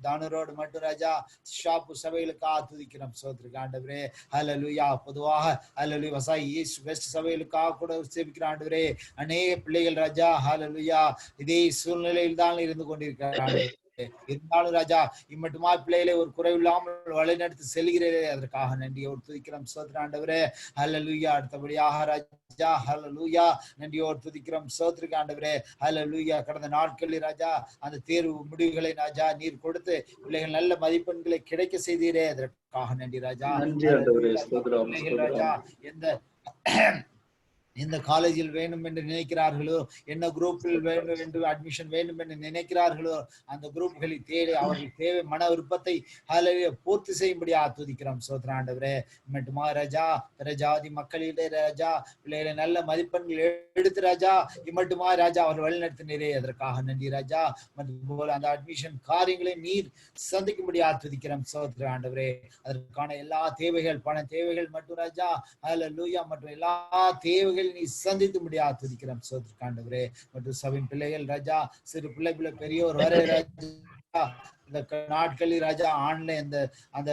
தானரோடு மட்டும் ராஜா ஷாப்பு சபைகளுக்காக துதிக்கிறோம். சோத்திரம் ஆண்டவரே. அல்லேலூயா. பொதுவாக அல்லேலூயா வசாய் ஈஸ்ட் வெஸ்ட் சபைகளுக்காக கூட சேவிக்கிற ஆண்டவரே. அநேக பிள்ளைகள் ராஜா அல்லேலூயா இதே சூழ்நிலையில் தான் இருந்து கொண்டிருக்கிறார்கள். இருந்தாலும் ராஜா இம்மட்டுமா பிள்ளைகளை ஒரு குறைவில்லாமல் வழிநடத்தி செல்கிறே அதற்காக நன்றியோடு துதிக்கிறோம். சோத்திரம் ஆண்டவரே. அல்லேலூயா. அடுத்தபடியாக ராஜா அல்லேலூயா நன்றியோடு துதிக்கிறோம். சோத்திரம் ஆண்டவரே. அல்லேலூயா. கடந்த நாட்களில் ராஜா அந்த தேர்வு முடிவுகளை ராஜா நீர் கொடுத்து பிள்ளைகள் நல்ல மதிப்பெண்களை கிடைக்க செய்தீரே அதற்காக நன்றி ராஜா. ராஜா எந்த காலேஜில் வேண்டும் என்று நினைக்கிறார்களோ, என்ன குரூப்பில் வேண்டும் என்று அட்மிஷன் வேண்டும் என்று நினைக்கிறார்களோ அந்த குரூப்களை தேடி அவர்கள் தேவை மன விருப்பத்தை பூர்த்தி செய்யும்படியா துதிக்கிறோம். சோத்திரம் ஆண்டவரே. மட்டுமா ராஜா பிற ஜாதி மக்களிலே ராஜா பிள்ளைகளை நல்ல மதிப்பெண்கள் எடுத்து ராஜா இம்மட்டுமா ராஜா அவர் வழிநடத்தினரே அதற்காக நன்றி ராஜா. போல அந்த அட்மிஷன் காரியங்களை நீர் சந்திக்கும்படியா துதிக்கிறோம். சோத்திரம் ஆண்டவரே. அதற்கான எல்லா தேவைகள் பண தேவைகள் மட்டும் ராஜா அல்லேலூயா மற்றும் எல்லா தேவைகள் நீ சந்தித்து முடியாது துதிக்கிறோம். சோத்திரம் ஆண்டவரே. மற்றும் சபையின் பிள்ளைகள் ராஜா சிறு பிள்ளை பெரியோர் வரை ராஜா இந்த நாட்களில் ராஜா ஆன்லைன் அந்த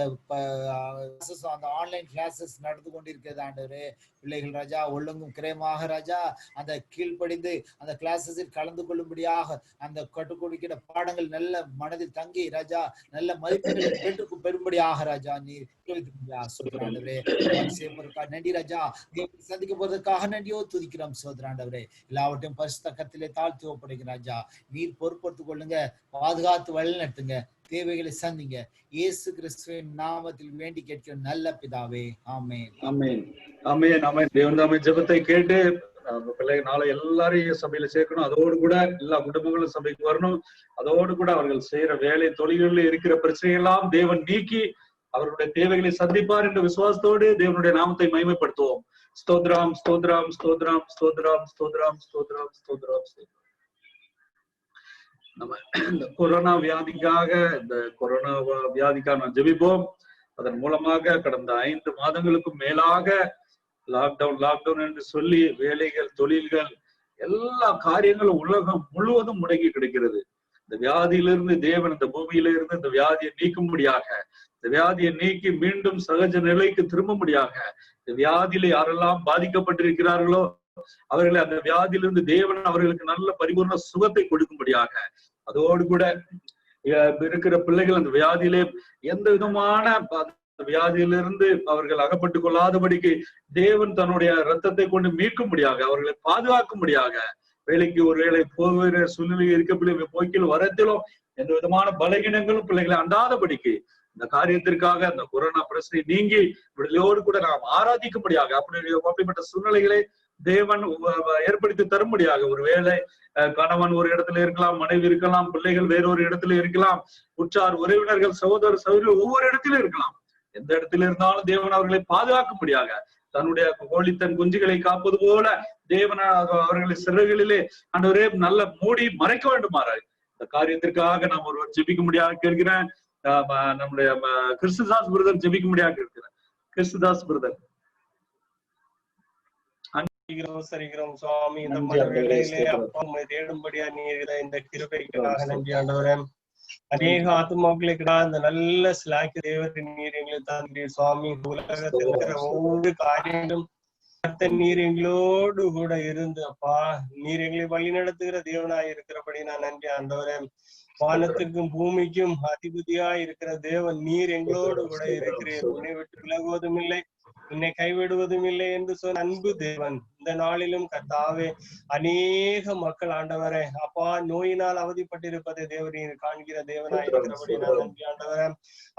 ஆன்லைன் கிளாஸஸ் நடந்து கொண்டிருக்கிறது ஆண்டவரே. பிள்ளைகள் ராஜா ஒழுங்கும் கிரயமாக ராஜா அந்த கீழ்ப்படிந்து அந்த கிளாஸஸில் கலந்து கொள்ளும்படியாக அந்த கற்றுக் கொடுக்கிற பாடங்கள் நல்ல மனதில் தங்கி ராஜா நல்ல மதிப்பெண்களை பெற்று பெறும்படியாக ராஜா நீ நன்றி ராஜா. சந்திக்க போவதற்காக நன்றியோ துதிக்கிறோம். சோதராண்டவரே எல்லாவற்றையும் பரிசுத்த கரத்திலே தாழ்த்தி ஒப்படைக்கிற ராஜா நீர் பொறுப்படுத்திக் கொள்ளுங்க, பாதுகாத்து வழி நடத்துங்க, தேவைகளை சந்திங்க. இயேசு கிறிஸ்துவின் நாமத்தில் வேண்டி கேட்கிற நல்ல பிதாவே. ஆமென் ஆமென் ஆமென் ஆமென். தேவன் தாமே ஜெபத்தை கேட்டு பிள்ளைகள் நாளை எல்லாரையும் சபையில சேர்க்கணும். அதோடு கூட எல்லா குடும்பங்களும் சபைக்கு வரணும். அதோடு கூட அவர்கள் செய்யற வேலை தொழில்களில் இருக்கிற பிரச்சனையெல்லாம் தேவன் நீக்கி அவர்களுடைய தேவைகளை சந்திப்பார் என்ற விசுவாசத்தோடு தேவனுடைய நாமத்தை மகிமைப்படுத்துவோம். ஸ்தோத்ரம் ஸ்தோத்ரம் ஸ்தோத்ரம் ஸ்தோத்ரம் ஸ்தோத்ரம் ஸ்தோத்ரம் ஸ்தோத்ரம். நம்ம இந்த கொரோனா வியாதிக்காக நான் ஜெபிப்போம். அதன் மூலமாக கடந்த 5 மாதங்களுக்கும் மேலாக லாக்டவுன் என்று சொல்லி வேலைகள் தொழில்கள் எல்லா காரியங்களும் உலகம் முழுவதும் முடங்கி கிடைக்கிறது. இந்த வியாதியிலிருந்து தேவன் இந்த பூமியிலிருந்து இந்த வியாதியை நீக்கும்படியாக, இந்த வியாதியை நீக்கி மீண்டும் சகஜ நிலைக்கு திரும்பும்படியாக, இந்த வியாதியில யாரெல்லாம் பாதிக்கப்பட்டிருக்கிறார்களோ அவர்களை அந்த வியாதியிலிருந்து தேவன் அவர்களுக்கு நல்ல பரிபூர்ண சுகத்தை கொடுக்கும்படியாக, அதோடு கூட இருக்கிற பிள்ளைகள் அந்த வியாதியிலே எந்த விதமான வியாதியிலிருந்து அவர்கள் அகப்பட்டுக் கொள்ளாதபடிக்கு தேவன் தன்னுடைய ரத்தத்தை கொண்டு மீட்கும்படியாக, அவர்களை பாதுகாக்கும்படியாக, வேலைக்கு ஒரு வேளை போகிற சூழ்நிலை இருக்க பிள்ளை போக்கில் வரத்திலும் எந்த விதமான பலகீனங்களும் பிள்ளைகளை அண்டாதபடிக்கு இந்த காரியத்திற்காக அந்த கொரோனா பிரச்சனை நீங்கி விடுதலையோடு கூட நாம் ஆராதிக்கும்படியாக அப்படிப்பட்ட சூழ்நிலைகளை தேவன் ஏற்படுத்தி தரும்படியாக, ஒருவேளை கணவன் ஒரு இடத்துல இருக்கலாம், மனைவி இருக்கலாம், பிள்ளைகள் வேறொரு இடத்துல இருக்கலாம், உற்றார் உறவினர்கள் சகோதர சகோதரி ஒவ்வொரு இடத்திலும் இருக்கலாம். எந்த இடத்துல இருந்தாலும் தேவன் அவர்களை பாதுகாக்கும்படியாக, தன்னுடைய கோழித்தன் குஞ்சுகளை காப்பது போல தேவன் அவர்களை சிறகுகளிலே ஆண்டவரே நல்ல மூடி மறைக்க வேண்டுமாறு இந்த காரியத்திற்காக நாம் ஒருவர் ஜெபிக்க முடியாது கேட்கிறேன். நம்முடைய கிறிஸ்துதாஸ் பிரதர் ஜெபிக்கும்படியாக இருக்கிறார். கிறிஸ்துதாஸ் பிரதர். சரிகிறோம் சுவாமி. இந்த மன வேளையிலே அப்பா உம்மை தேடும்படியா நீர் இந்த கிருபைக்காக நன்றி ஆண்டவரே. அநேக ஆத்மாக்களுக்கு இந்த நல்ல ஸ்லாக்கி தேவரின் நீர் எங்களுக்கு தந்தீர் சுவாமி. உலகத்தில் இருக்கிற ஒவ்வொரு காரியங்களும் நீர் எங்களோடு கூட இருந்து அப்பா நீர் எங்களை வழி நடத்துகிற தேவனாய் இருக்கிறபடி நான் நன்றி ஆண்டவரே. வானத்துக்கும் பூமிக்கும் அதிபதியாய் இருக்கிற தேவன் நீர் எங்களோடு கூட இருக்கிறீர். உன்னை விட்டு விலகுவதும் இல்லை, உன்னை கைவிடுவதும் இல்லை என்று சொன்ன அன்பு தேவன் இந்த நாளிலும் கர்த்தாவே அநேக மக்கள் ஆண்டவரே அப்பா நோயினால் அவதிப்பட்டிருப்பதை தேவரீர் காண்கிற தேவனாய் இருக்கிறபடி நான் நன்றி ஆண்டவரே.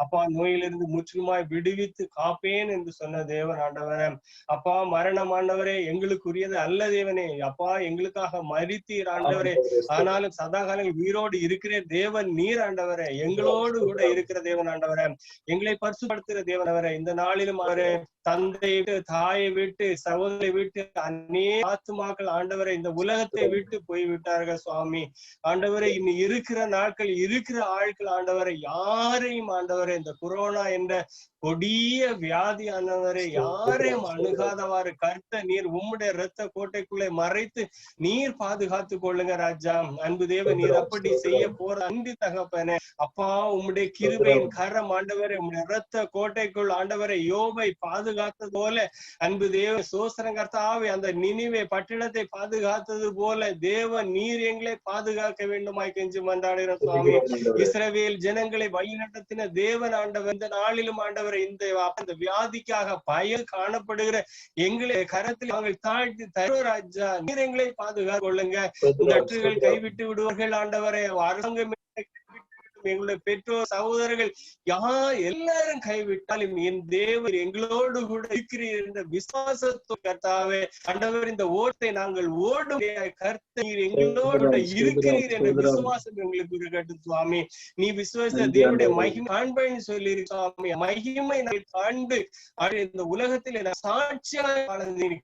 அப்பா நோயிலிருந்து முற்றிலுமாய் விடுவித்து காப்பேன் என்று சொன்ன தேவன் ஆண்டவரே. அப்பா மரணம் ஆண்டவரே எங்களுக்குரியது அல்ல தேவனே. அப்பா எங்களுக்காக மரித்தீர் ஆண்டவரே. ஆனாலும் சதா காலங்கள் உயிரோடு இருக்கிற தேவன் நீர் ஆண்டவரே. எங்களோடு கூட இருக்கிற தேவன் ஆண்டவரே. எங்களை பரிசுப்படுத்துகிற தேவன் ஆண்டவரே. இந்த நாளிலும் அவரே தந்தை விட்டு தாயை விட்டு சகோதரை விட்டு அநேக ஆத்துமாக்கள் ஆண்டவரை இந்த உலகத்தை விட்டு போய்விட்டார்கள் சுவாமி. ஆண்டவரை இன்னும் இருக்கிற நாட்கள் இருக்கிற ஆட்கள் ஆண்டவரை யாரையும் ஆண்டவரை இந்த கொரோனா என்ற கொடிய வியாதி ஆனவரை யாரையும் அணுகாதவாறு கர்த்த நீர் உம்முடைய இரத்த கோட்டைக்குள்ளே மறைத்து நீர் பாதுகாத்து கொள்ளுங்க ராஜா. அன்பு தேவ நீர் அப்படி செய்ய போற அன்பு தகப்பனே அப்பா உம்முடைய கிருபையின் கரம் ஆண்டவரை உம்முடைய இரத்த கோட்டைக்குள் ஆண்டவரை யோபை பாதுகாத்தது போல அன்பு தேவ சோசரங்கர்த்தாவே அந்த நினிவே பட்டணத்தை பாதுகாத்தது போல தேவ நீர் எங்களை பாதுகாக்க வேண்டுமாய் கெஞ்சி மன்றாடுகிற சுவாமி. இஸ்ரவேல் ஜனங்களை வழிநடத்தின தேவன் ஆண்டவர் இந்த நாளிலும் ஆண்டவர் இந்த வியாதிக்காக பயம் காணப்படுகிற எங்களை கரத்தில் நாங்கள் தாழ்த்தி தருவ ராஜா. நீர் எங்களை பாதுகாத்து கொள்ளுங்க. நற்றுகள் கைவிட்டு விடுவார்கள் ஆண்டவரை. அரசாங்கம் எங்களுடைய பெற்றோர் சகோதரர்கள் எல்லாரும் கைவிட்டாலும் என் தேவர் எங்களோடு கூட இருக்கிறீர் என்ற விசுவாசத்தோடு கர்த்தாவே ஆண்டவர் இந்த ஓட்டை நாங்கள் ஓடும் கர்த்தர் எங்களோடு இருக்கிறீர் என்ற விசுவாசம் எங்களுக்கு இருக்கட்டும் சுவாமி. நீ விசுவாச தேவனுடைய மகிமை காண்பேன்னு சொல்லி சுவாமி. மகிமை நாங்கள் காண்டு இந்த உலகத்தில் சாட்சியாக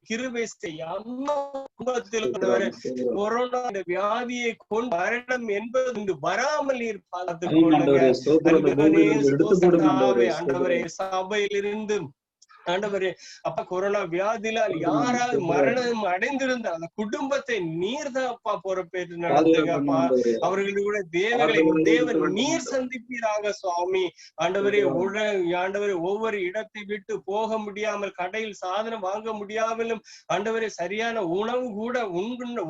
கிருபை கொரோனா வியாதியை கொண்டு மரணம் என்பது வராமல் நீர் பார்த்து ஆண்டவரே. சபையிலிருந்து ஆண்டவரே அப்பா கொரோனா வியாதியால் யாராவது மரணம் அடைந்திருந்த அந்த குடும்பத்தை நீர் தான் அப்பா பொறுப்பேற்று நடத்துங்கப்பா. அவர்களுடைய தேவைகளை தேவன் நீர் சந்திப்பீராக சுவாமி. ஆண்டவரே ஆண்டவரே ஒவ்வொரு இடத்தை விட்டு போக முடியாமல் கடையில் சாதனம் வாங்க முடியாமலும் ஆண்டவரே சரியான உணவு கூட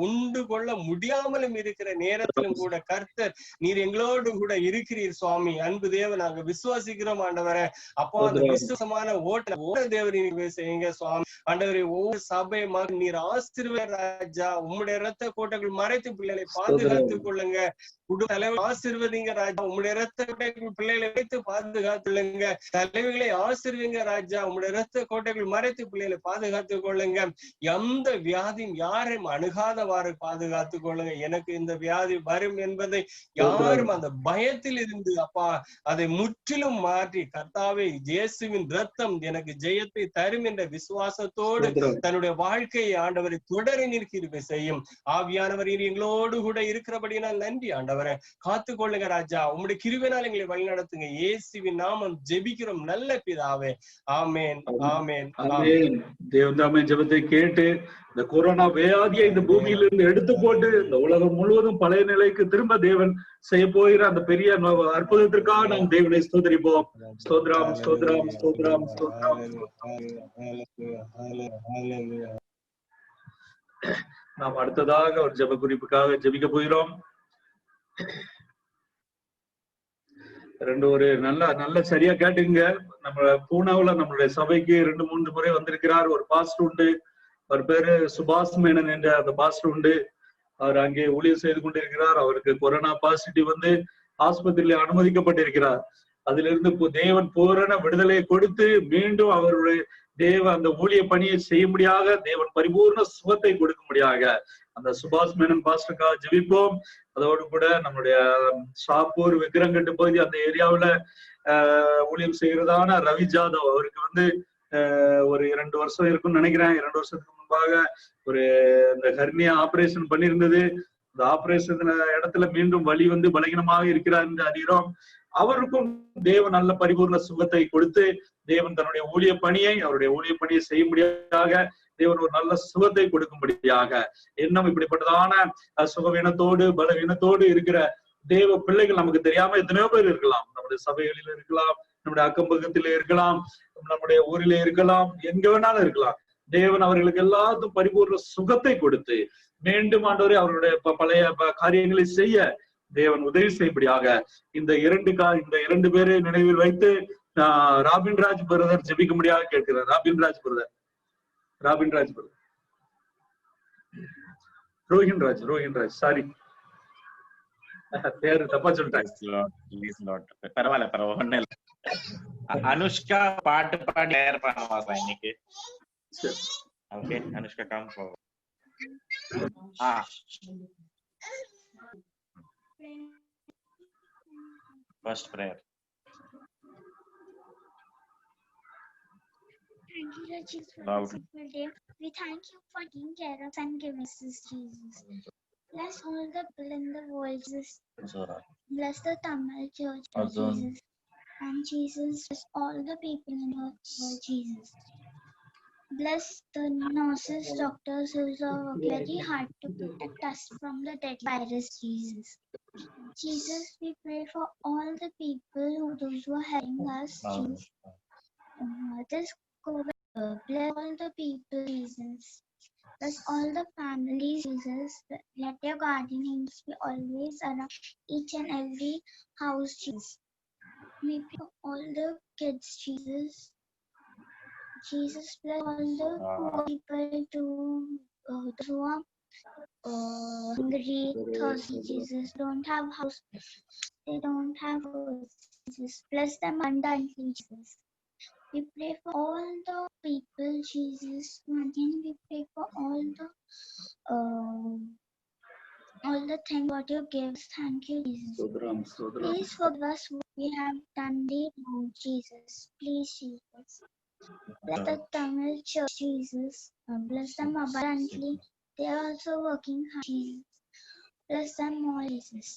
உண்டு கொள்ள முடியாமலும் இருக்கிற நேரத்திலும் கூட கர்த்தர் நீர் எங்களோடு கூட இருக்கிறீர் சுவாமி. அன்பு தேவன் நாங்க விசுவாசிக்கிறோம் ஆண்டவரே. அப்போ அந்த விசுவாசமான ஓட்ட தேவரீங்க செய்யுங்க சுவாமி. ஆண்டவரே ஒவ்வொரு சபை மகன் நீர் ஆசீர்வாத ராஜா. உம்முடைய இரத்த கோட்டைகள் மறைத்து பிள்ளைகளை பாதுகாத்துக் கொள்ளுங்க. தலைவர் ஆசீர்வதிங்க ராஜா. உம்முடைய இரத்த கோட்டைகள் பிள்ளைகளை வைத்து பாதுகாத்துள்ளுங்க. தலைவர்களை ஆசீர்வதிங்க ராஜா. உம்முடைய இரத்த கோட்டைகள் மறைத்து பிள்ளைகளை பாதுகாத்துக் கொள்ளுங்க. எந்த வியாதியும் யாரையும் அணுகாதவாறு பாதுகாத்துக் கொள்ளுங்க. எனக்கு இந்த வியாதி வரும் என்பதை யாரும் அந்த பயத்தில் இருந்து அப்பா அதை முற்றிலும் மாற்றி கர்த்தாவே இயேசுவின் இரத்தம் எனக்கு ஜெயத்தை தரும் என்ற விசுவாசத்தோடு தன்னுடைய வாழ்க்கையை ஆண்டவரை தொடர நிற்கிற செய்யும். ஆவியானவர் எங்களோடு கூட இருக்கிறபடினால் நன்றி ஆண்டவரை. காத்து கொள்ளுங்க ராஜா. உம்முடைய கிருபையினால் எங்களை வழி நடத்துங்க. இயேசுவின் நாமம் ஜெபிக்கிறோம் நல்ல பிதாவே. ஆமேன் ஆமேன் ஆமேன். தேவதாமே ஜெபத்தை கேட்டு இந்த கொரோனா வியாதியை இந்த பூமியிலிருந்து எடுத்து போட்டு இந்த உலகம் முழுவதும் பழைய நிலைக்கு திரும்ப தேவன் செய்ய போகிற அந்த பெரிய அற்புதத்திற்காக நாம் தேவனை ஸ்தோத்திரிப்போம். ஸ்தோத்ரம் ஸ்தோத்ரம் ஸ்தோத்ரம் ஸ்தோத்ரம். நாம் அடுத்ததாக ஒரு ஜெப குறிப்புக்காக ஜெபிக்க போகிறோம். ஒரு நல்ல சரியா கேட்டுங்க. நம்ம பூனாவுல நம்மளுடைய சபைக்கு 2-3 முறை வந்திருக்கிறார் ஒரு பாஸ்டர் உண்டு. அவர் பேரு சுபாஷ் மேனன் என்ற அந்த பாஸ்டர் உண்டு. அவர் அங்கே ஊழியர் செய்து கொண்டிருக்கிறார். அவருக்கு கொரோனா பாசிட்டிவ் வந்து ஆஸ்பத்திரியில அனுமதிக்கப்பட்டிருக்கிறார். அதிலிருந்து தேவன் பூரண விடுதலையை கொடுத்து மீண்டும் அவருடைய அந்த ஊழிய பணியை செய்யும்படியாக தேவன் பரிபூர்ண சுகத்தை கொடுக்கும்படியாக அந்த சுபாஷ் மேனன் பாஸ்டருக்காக ஜெபிப்போம். அதோடு கூட நம்மளுடைய ஷாப்பூர் விக்கிரங்கட்டு பகுதி அந்த ஏரியாவுல ஊழியம் செய்கிறதான ரவி ஜாதவ் அவருக்கு வந்து ஒரு 2 வருஷம் இருக்கும்னு நினைக்கிறேன். 2 வருஷத்துக்கு முன்பாக ஒரு இந்த ஹெர்னியா ஆபரேஷன் பண்ணியிருந்தது. இந்த ஆபரேஷன் இடத்துல மீண்டும் வலி வந்து பலகீனமாக இருக்கிறார் என்று அறிகிறோம். அவருக்கும் தேவன் நல்ல பரிபூர்ண சுகத்தை கொடுத்து தேவன் தன்னுடைய ஊழிய பணியை அவருடைய ஊழிய பணியை செய்யும்படியாக தேவன் ஒரு நல்ல சுகத்தை கொடுக்கும்படியாக இன்னும் இப்படிப்பட்டதான சுகவீனத்தோடு பலவீனத்தோடு இருக்கிற தேவ பிள்ளைகள் நமக்கு தெரியாம எத்தனையோ பேர் இருக்கலாம். நம்முடைய சபைகளில் இருக்கலாம், நம்முடைய அக்கம் பக்கத்திலே இருக்கலாம், நம்முடைய ஊரிலே இருக்கலாம், எங்க வேணாலும் இருக்கலாம். தேவன் அவர்களுக்கு எல்லாத்துக்கும் பரிபூர்ண சுகத்தை கொடுத்து மீண்டும் ஆண்டவரே அவருடைய பழைய காரியங்களை செய்ய தேவன் உதவி செய்யும்படியாக இந்த இரண்டு பேரை நினைவில் வைத்து ராபின்ராஜ் பிரதர் ஜெபிக்கும்படியாக கேட்கிறார். ராபின்ராஜ் பிரதர் ரோஹின்ராஜ் சாரி பேரு தப்பா சொல்லிட்டாங்க. பரவாயில்ல. அனுஷ்கா பாட்டு பாடி தயார் பண்ணுவாங்க இன்னைக்கு. Okay Anushka come forward. First prayer. Thank you, Lord Jesus, for this wonderful day. We thank you for taking care of us and giving us this, Jesus. Bless all the people in the world, Jesus. Bless the Tamil Church, Jesus. And Jesus, bless all the people in the world, Jesus. Bless the nurses, doctors who are working very hard to protect us from the dead virus, Jesus. Jesus, we pray for all the people those who are helping us, Jesus. This COVID, bless all the people, Jesus. Bless all the families, Jesus. Let your guardian angels be always around each and every house, Jesus. We pray for all the kids, Jesus. Jesus, bless all the poor people who are hungry, thirsty, Jesus. Don't have house. They don't have house, Jesus. Bless them abundantly, Jesus. We pray for all the people, Jesus. And we pray for all the things what you give us. Thank you, Jesus. Please forgive us what we have done wrong, Jesus. Please, Jesus. Bless the Tamil Church, Jesus. Bless them abundantly. They are also working hard, Jesus. Bless them all, Jesus.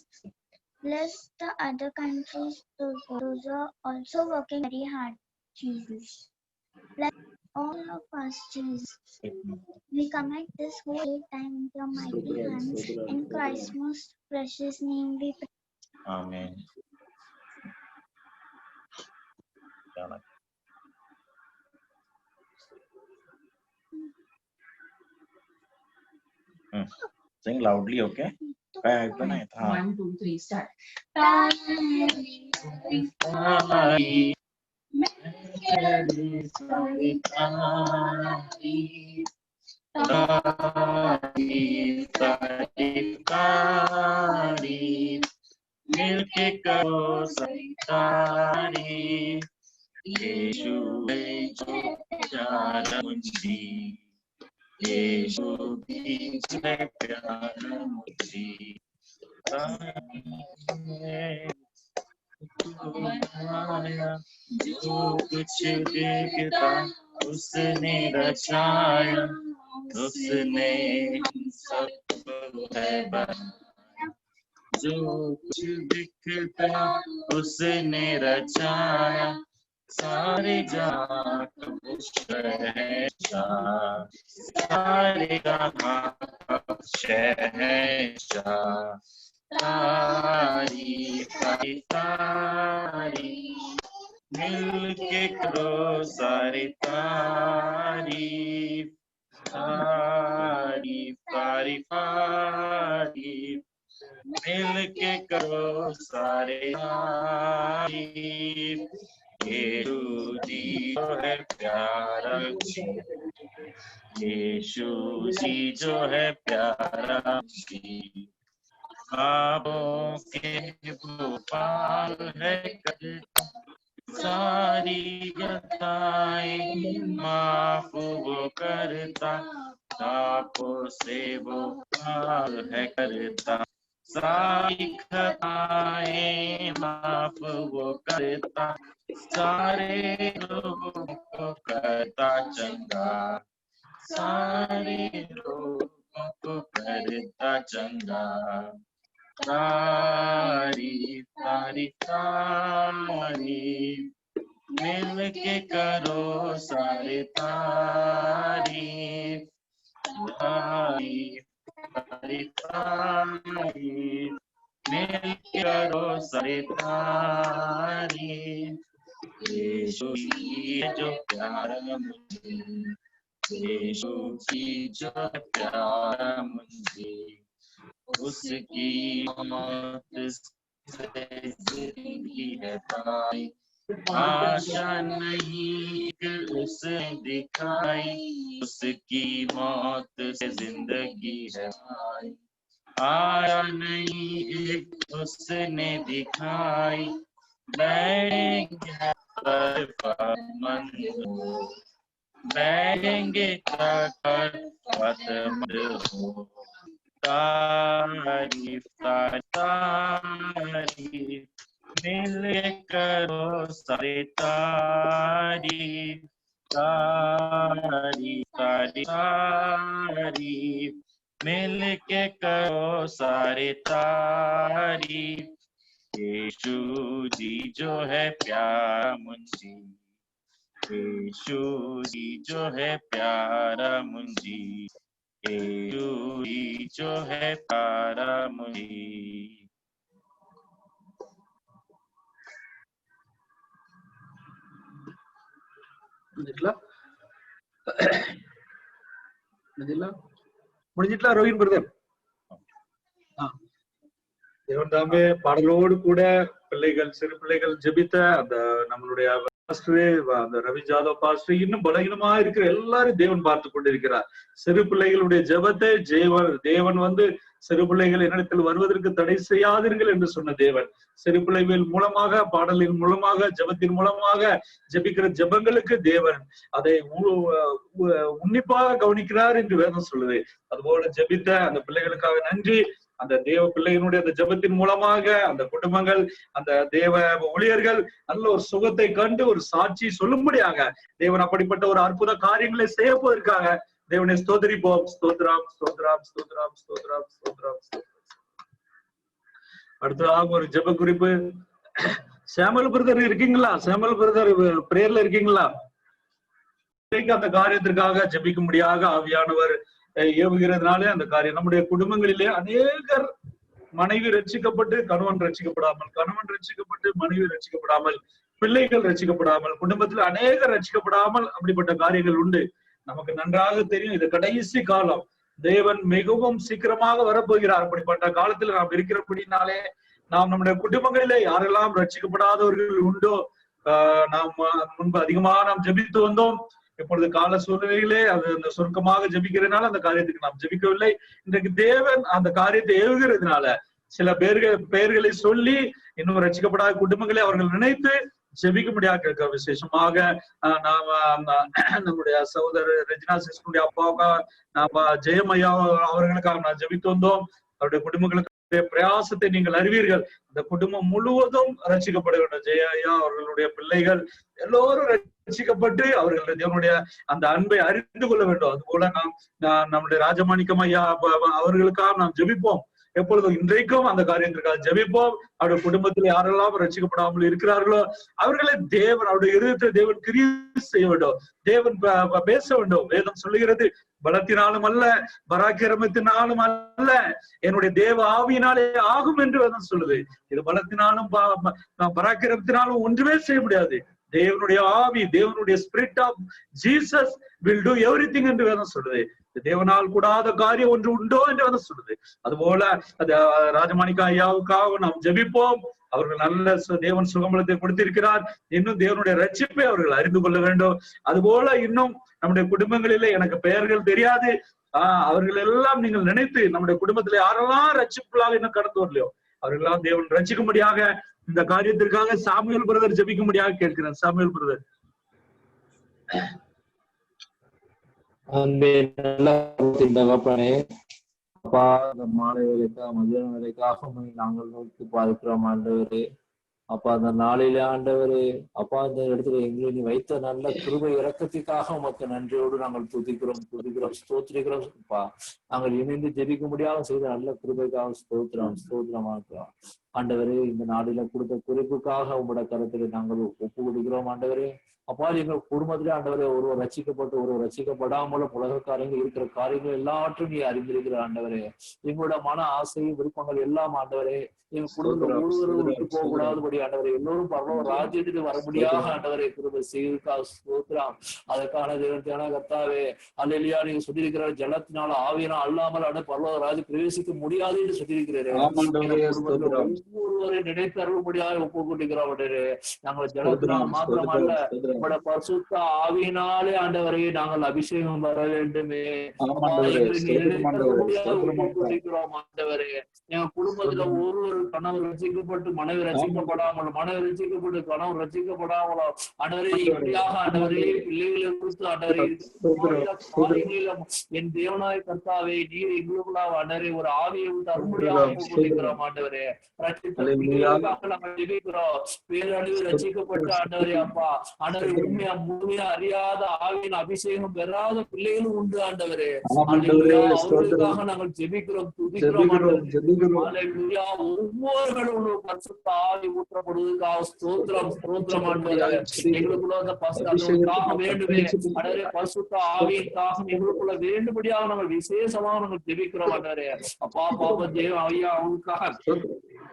Bless the other countries, those are also working very hard, Jesus. Bless all of us, Jesus. We commit this whole time into your mighty hands. In Christ's most precious name we pray. Amen. Sing loudly, okay? 1, 2, 3, start. मिलके करो सरकारी यीशु जो प्यारा मुझी यीशु जो प्यारा मुझी जो कुछ देखता उसने रचाया उसने हम सबको है बनाया जो कुछ दिखता उसने रचाया सारे जहां का शहंशाह सारे जहां का शहंशाह तारीफ मिलके करो सारी तारीफ तारीफ तारीफ तारीफ मिलके करो सारे तारीफ यीशु जी जो है प्यारा जी यीशु जी जो है प्यारा जी पापों के भोपाल है करता सारी गताएं माफ वो करता पापों से वो पार है करता सारी खताएं माफ वो करता सारे लोगों को करता चंगा सारे लोगों को करता चंगा तारीफ सारी तारीफ, मिल के करो सारी तारीफ, तारीफ सारी तारीफ, मिल के करो सारी तारीफ। यीशु की जो प्यारा मुझे, यीशु की जो प्यारा मुझे, उसकी मौत से जिंदगी है पाई। आशा नहीं उसने दिखाई, उसकी मौत से जिंदगी है पाई। आया नहीं उसने दिखाई, बैठेंगे बैठेंगे हो। तारीफ तारीफ, मिल करो सारे तारीफ, तारीफ तारीफ, मिल के करो सारे तारीफ। यीशु जी जो है प्यारा मुझे, यीशु जी जो है प्यारा मुझे, यीशु जी जो है प्यारा मुझे। முடிஞ்சிட்டா ரோஹின் பிரதர்? தேவன் தாமே பாடலோடு கூட பிள்ளைகள், சிறு பிள்ளைகள் ஜெபித்த அந்த நம்மளுடைய அந்த ரவி ஜாதவ் பாஸ்டர், இன்னும் பலகீனமா இருக்கிற எல்லாரும் தேவன் பார்த்து கொண்டிருக்கிறார். சிறு பிள்ளைகளுடைய ஜெபத்தை தேவன் வந்து சிறு பிள்ளைகள் என்னிடத்தில் வருவதற்கு தடை செய்யாதீர்கள் என்று சொன்ன தேவன், சிறு பிள்ளைகள் மூலமாக, பாடலின் மூலமாக, ஜெபத்தின் மூலமாக ஜெபிக்கிற ஜெபங்களுக்கு தேவன் அதை உன்னிப்பாக கவனிக்கிறார் என்று வேதம் சொல்லுது. அதுபோல ஜெபித்த அந்த பிள்ளைகளுக்காக நன்றி. அந்த தேவ பிள்ளையினுடைய அந்த ஜெபத்தின் மூலமாக அந்த குடும்பங்கள், அந்த தேவ ஊழியர்கள் நல்ல ஒரு சுகத்தை கண்டு ஒரு சாட்சி சொல்லும்படியாக தேவன் அப்படிப்பட்ட ஒரு அற்புத காரியங்களை செய்யப்போவதற்காக தேவனை ஸ்தோத்திரிப்போம். ஸ்தோத்ராம் ஸ்தோத்ராம் ஸ்தோத்ராம் ஸ்தோத்ராம் ஸ்தோத்ராம். அடுத்ததாக ஒரு ஜெப குறிப்பு. சாமுவேல் பிரதர் இருக்கீங்களா? சாமுவேல் பிரதர் பிரேயர்ல இருக்கீங்களா? அந்த காரியத்திற்காக ஜெபிக்கும்படியாக ஆவியானவர் ஏவுகிறதுனாலே அந்த காரியம் நம்முடைய குடும்பங்களிலே அநேகர் மனைவி ரட்சிக்கப்பட்டு கணவன் ரட்சிக்கப்படாமல், கணவன் ரட்சிக்கப்பட்டு மனைவி ரட்சிக்கப்படாமல், பிள்ளைகள் ரட்சிக்கப்படாமல், குடும்பத்துல அநேகர் ரட்சிக்கப்படாமல் அப்படிப்பட்ட காரியங்கள் உண்டு. நமக்கு நன்றாக தெரியும் இது கடைசி காலம். தேவன் மிகவும் சீக்கிரமாக வரப்போகிறார். அப்படிப்பட்ட காலத்துல நாம் இருக்கிறபடினாலே நாம் நம்முடைய குடும்பங்களிலே யாரெல்லாம் ரட்சிக்கப்படாதவர்கள் உண்டோ, நாம் முன்பு அதிகமாக நாம் ஜெபித்து வந்தோம். இப்பொழுது கால சூழ்நிலையிலே அது அந்த சுருக்கமாக ஜெபிக்கிறதுனால அந்த காரியத்துக்கு நாம் ஜெபிக்கவில்லை. இன்றைக்கு தேவன் அந்த காரியத்தை ஏவுகிறதுனால சில பெயர்களை சொல்லி இன்னும் ரட்சிக்கப்படாத குடும்பங்களை அவர்கள் நினைத்து ஜெபிக்க முடியாது. விசேஷமாக நாம நம்முடைய சகோதரர் ரெஜினா சிஸ்டருடைய அப்பாவுக்காக நாம ஜெயமையா அவர்களுக்காக நான் ஜெபித்து வந்தோம். அவருடைய குடும்பங்களுக்கு பிரயாசத்தை நீங்கள் அறிவீர்கள். அந்த குடும்பம் முழுவதும் ரட்சிக்கப்பட வேண்டும். ஜெயா அவர்களுடைய பிள்ளைகள் எல்லோரும் ரட்சிக்கப்பட்டு அவர்கள் தேவனுடைய அந்த அன்பை அறிந்து கொள்ள வேண்டும். அது போல நம்முடைய ராஜமாணிக்கம் ஐயா அவர்களுக்காக நாம் ஜெபிப்போம். எப்பொழுதும் இன்றைக்கும் அந்த காரியத்திற்காக ஜெபிப்போம். அவருடைய குடும்பத்தில் யாரெல்லாம் ரட்சிக்கப்படாமல் இருக்கிறார்களோ அவர்களை தேவன், அவருடைய இருதயத்தை தேவன் கிரியை செய்ய வேண்டும். தேவன் பேச வேண்டும். வேதம் சொல்லுகிறது, பலத்தினாலும் அல்ல, பராக்கிரமத்தினாலும் அல்ல, என்னுடைய தேவ ஆவியினாலே ஆகும் என்று வேதம் சொல்லுது. இது பலத்தினாலும் பராக்கிரமத்தினாலும் ஒன்றுமே செய்ய முடியாது. தேவனுடைய ஆவி, தேவனுடைய spirit of Jesus will do everything என்று வேதம் சொல்லுது. தேவனால் கூடாத காரியம் ஒன்று உண்டோ என்று வேதம் சொல்லுது. அதுபோல ராஜமாணிக்கா ஐயாவுக்காக நாம் ஜெபிப்போம். அவர்கள் நல்ல தேவன் சுகமலத்தை கொடுத்திருக்கிறார். இன்னும் தேவனுடைய ரட்சிப்பை அவர்கள் அறிந்து கொள்ள வேண்டும். அதுபோல இன்னும் நம்முடைய குடும்பங்களிலே எனக்கு பெயர்கள் தெரியாது, அவர்கள் எல்லாம் நீங்கள் நினைத்து நம்முடைய குடும்பத்திலே யாரெல்லாம் ரட்சிப்புகளாக இன்னும் கடந்து வரலையோ அவர்களெல்லாம் தேவன் ரட்சிக்கும்படியாக இந்த காரியத்திற்காக சாமுவேல் பிரதர் ஜெபிக்கும்படியாக கேட்கிறேன். Samuel brother. தகப்பனே, அப்பா, அந்த மாலை வேலைக்காக மதியான வேலைக்காக நாங்கள் நோக்கி பார்க்கிறோம் ஆண்டவரே. அப்பா, அந்த நாளிலே ஆண்டவரே, அப்பா, அந்த இடத்துல எங்களை நீ வைத்த நல்ல கிருபை இரக்கத்திற்காக உமக்கு நன்றியோடு நாங்கள் துதிக்கிறோம் ஸ்தோத்திரிக்கிறோம். அப்பா, நாங்கள் இணைந்து ஜெபிக்க முடியாம செய்த நல்ல கிருபைக்காக ஸ்தோத்திரமாக்குறோம். ஆண்டவரே இந்த நாளில கொடுத்த குறிப்புக்காக உங்களோட கருத்துக்கு நாங்கள் ஒப்பு கொடுக்கிறோம் ஆண்டவரே. அப்பா எங்கள் குடும்பத்திலே ஆண்டவரே ஒருவர் ரட்சிக்கப்பட்டு ஒருவர் ரட்சிக்கப்படாமலும் உலக காரியங்கள் இருக்கிற காரியங்கள் எல்லாவற்றும் நீ அறிந்திருக்கிற ஆண்டவரே. எங்களோட மன ஆசை விருப்பங்கள் எல்லாம் ஆண்டவரே எங்க குடும்பத்துல ஒருவரும் விட்டு போக கூடாதபடி ஆண்டவரே எல்லோரும் பரவ ராஜ்யத்துக்கு வர முடியாத ஆண்டவரே கிருபை செய்திருக்கா ஸ்தோத்திரம். அதற்கான தேவனான கர்த்தாவே அல்லேலூயா. நீங்க சொல்லியிருக்கிற ஜலத்தினால ஆவியினால் அல்லாமல் ஆண்டு பரலோக ராஜ்யம் பிரவேசிக்க முடியாது என்று சொல்லியிருக்கிறேன். ஒவ்வொருவரை நினைத்து அருள்படியாக ஒப்பு கொண்டிருக்கிறோம் ஆண்டவரே. நாங்கள் ஜலத்தினால் மாத்திரம் அல்ல உங்களோட பரிசுத்த ஆவியினாலே ஆண்டவரை நாங்கள் அபிஷேகம் வர வேண்டுமே. ஆண்டவரே எங்க குடும்பத்துல ஒருவர் கணவர் ரசிக்கப்பட்டு மனைவி ரசிக்கப்படாமலோ மனைவி ரசிக்கப்பட்டு கணவர் ரசிக்கப்படாமலோ ஆண்டவரே இப்படியாக ஆண்டவரே பிள்ளைகளை குறித்து ஆண்டவரே என் தேவனாய கர்த்தாவே நீர் எங்களுக்குள்ள ஆண்டவரே ஒரு ஆவியை விட்டு அருள்படியாக கொடுக்கிறோம் ஆண்டவரே. நாங்கள் ஜெபிக்கிறோம். பேரழிவு ரசிக்கப்பட்டு ஆண்டவரே அப்பா ஆண்டவரே உண்மையா முழுமையா அறியாத ஆவியின் அபிஷேகம் பெறாத பிள்ளைகளும் உண்டு ஆண்டவரே. அவர்களுக்காக நாங்கள் ஜெபிக்கிறோம் துதிக்கிறோம். ஒவ்வொருவரும் பரிசுத்த ஆவி ஊற்றப்படுவதற்காக ஸ்தோத்திரம் ஸ்தோத்திரம் ஆண்டவரே. எங்களுக்குள்ள அந்த வேண்டுமே ஆண்டவரே பரிசுத்த ஆவியின்காக எங்களுக்குள்ள வேண்டும்படியாக நாங்கள் விசேஷமாக நாங்கள் ஜெபிக்கிறோம் ஆண்டவரே. அப்பா பாப்பா தேவ ஐயா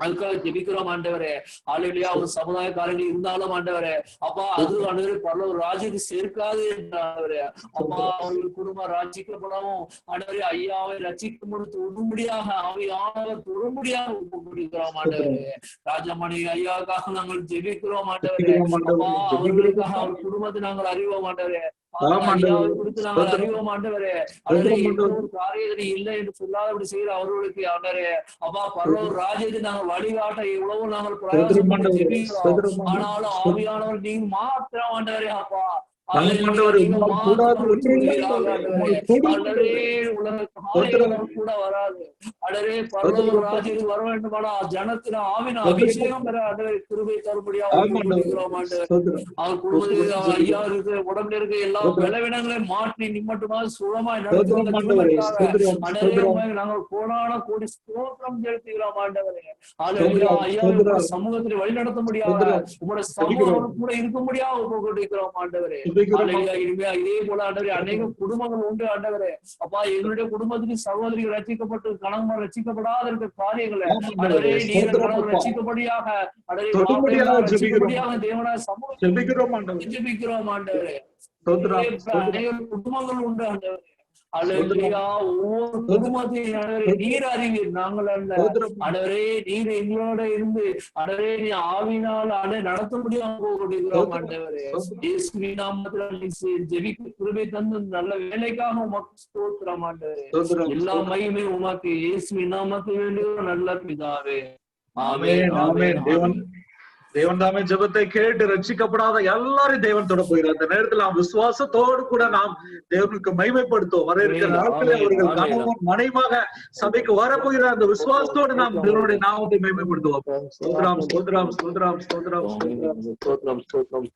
அதுக்காக ஜெபிக்கிறோம் ஆண்டவரே. அல்லேலூயா. ஒரு சமுதாய காரியங்கள் இருந்தாலும் ஆண்டவரே அப்பா அது ஆண்டவரே பரலோக ராஜ்யத்துக்கு சேர்க்காது ஆண்டவரே. அப்பா அவர்கள் குடும்பம் ராஜ்யிக்கப்படவும் ஆண்டவரே ஐயாவை ரட்சிக்கும் தொடும்படியாக ஆவியானவர் தொடும்படியாக ஒப்புக்கொடுக்கிறோம் ஆண்டவரே. ராஜமணி ஐயாவுக்காக நாங்கள் ஜெபிக்கிறோம் ஆண்டவரே. அப்பா அவர்களுக்காக அவர் குடும்பத்தை நாங்கள் அறிவோம் ஆண்டவரே. குறித்து நாங்கள் அறிவோம் ஆண்டவரே. காரியத்தை இல்லை என்று சொல்லாதபடி செய்கிற அவர்களுக்கு ஆண்டவரே அப்பா பரலோக ராஜ்யத்தை நாங்கள் வழிகாட்ட எவ்வளவு நாங்கள் பிரயாசப்பட்டு ஜெபிக்கிறோம். ஆனாலும் ஆவியானவர் நீங்க மாத்திரம் ஆண்டவரே அப்பா கூட வராது அடரே பரலோக ராஜ்யத்துக்கு வர வேண்டுமானா ஜனத்தின் ஆவின அபிஷேகம் பெற கிருபை தரும்படியாக அவர் குடும்பத்தில் ஐயா இருக்கு உடம்புல இருக்க எல்லா பலவீனங்களையும் மாற்றி நிம்மட்டுமாக சுகமாய் நடத்துவதற்காக நாங்கள் கோடான கோடி ஸ்தோத்திரம் செலுத்துகிறோம் ஆண்டவரே. ஐயா சமூகத்தில் வழி நடத்த முடியாத உங்களோட சமூகம் கூட இருக்கும்படியாக ஒப்புக்கொண்டிருக்கிறோம் ஆண்டவரே. இதே போல ஆண்டவரே அநேக குடும்பங்கள் உண்டு ஆண்டவரே. அப்பா எங்களுடைய குடும்பத்துக்கு சகோதரிகள் ரட்சிக்கப்பட்டு கணவன் ரட்சிக்கப்படாத இருக்க காரியங்களை ஆண்டவரே நீர் கணவன் ரட்சிக்கப்படியாக தேவனாய சமூகம் ஜெபிக்கிறோம் ஆண்டவரே. அநேக குடும்பங்கள் உண்டு ஆண்டவரே. அல்லேலூயா. ஒவ்வொரு குடும்பத்தையும் நீர் அறிவீர் நாங்கள் அல்ல ஆண்டவரே. நீர் எங்களோட இருந்து ஆண்டவரே நீ ஆவினால் நடத்த முடியாம போகிறோம் ஆண்டவரே. இயேசுவின் நாமத்தில் ஜெபிக்க கிருபை தந்து நல்ல வேலைக்காக உமக்கு ஸ்தோத்திரம் ஆண்டவரே. எல்லா மகிமை உமக்கு இயேசுவின் நாமத்தில் வேண்டிய நல்ல பிதாவே ஆமென் ஆமென். தேவன் தாமே ஜெபத்தை கேட்டு ரட்சிக்கப்படாத எல்லாரும் தேவன் தொட போகிறார். அந்த நேரத்தில் நாம் விசுவாசத்தோடு கூட நாம் தேவனுக்கு மகிமைப்படுத்துவோம். வர இருக்கிற நாட்களே அவர்கள் கணவன் மனைவியாக சபைக்கு வரப்போகிறார். அந்த விசுவாசத்தோடு நாம் தேவனுடைய நாமத்தை மகிமைப்படுத்துவோம். ஸ்தோத்திரம் ஸ்தோத்திரம் ஸ்தோத்திரம் ஸ்தோத்திரம் ஸ்தோத்திரம்.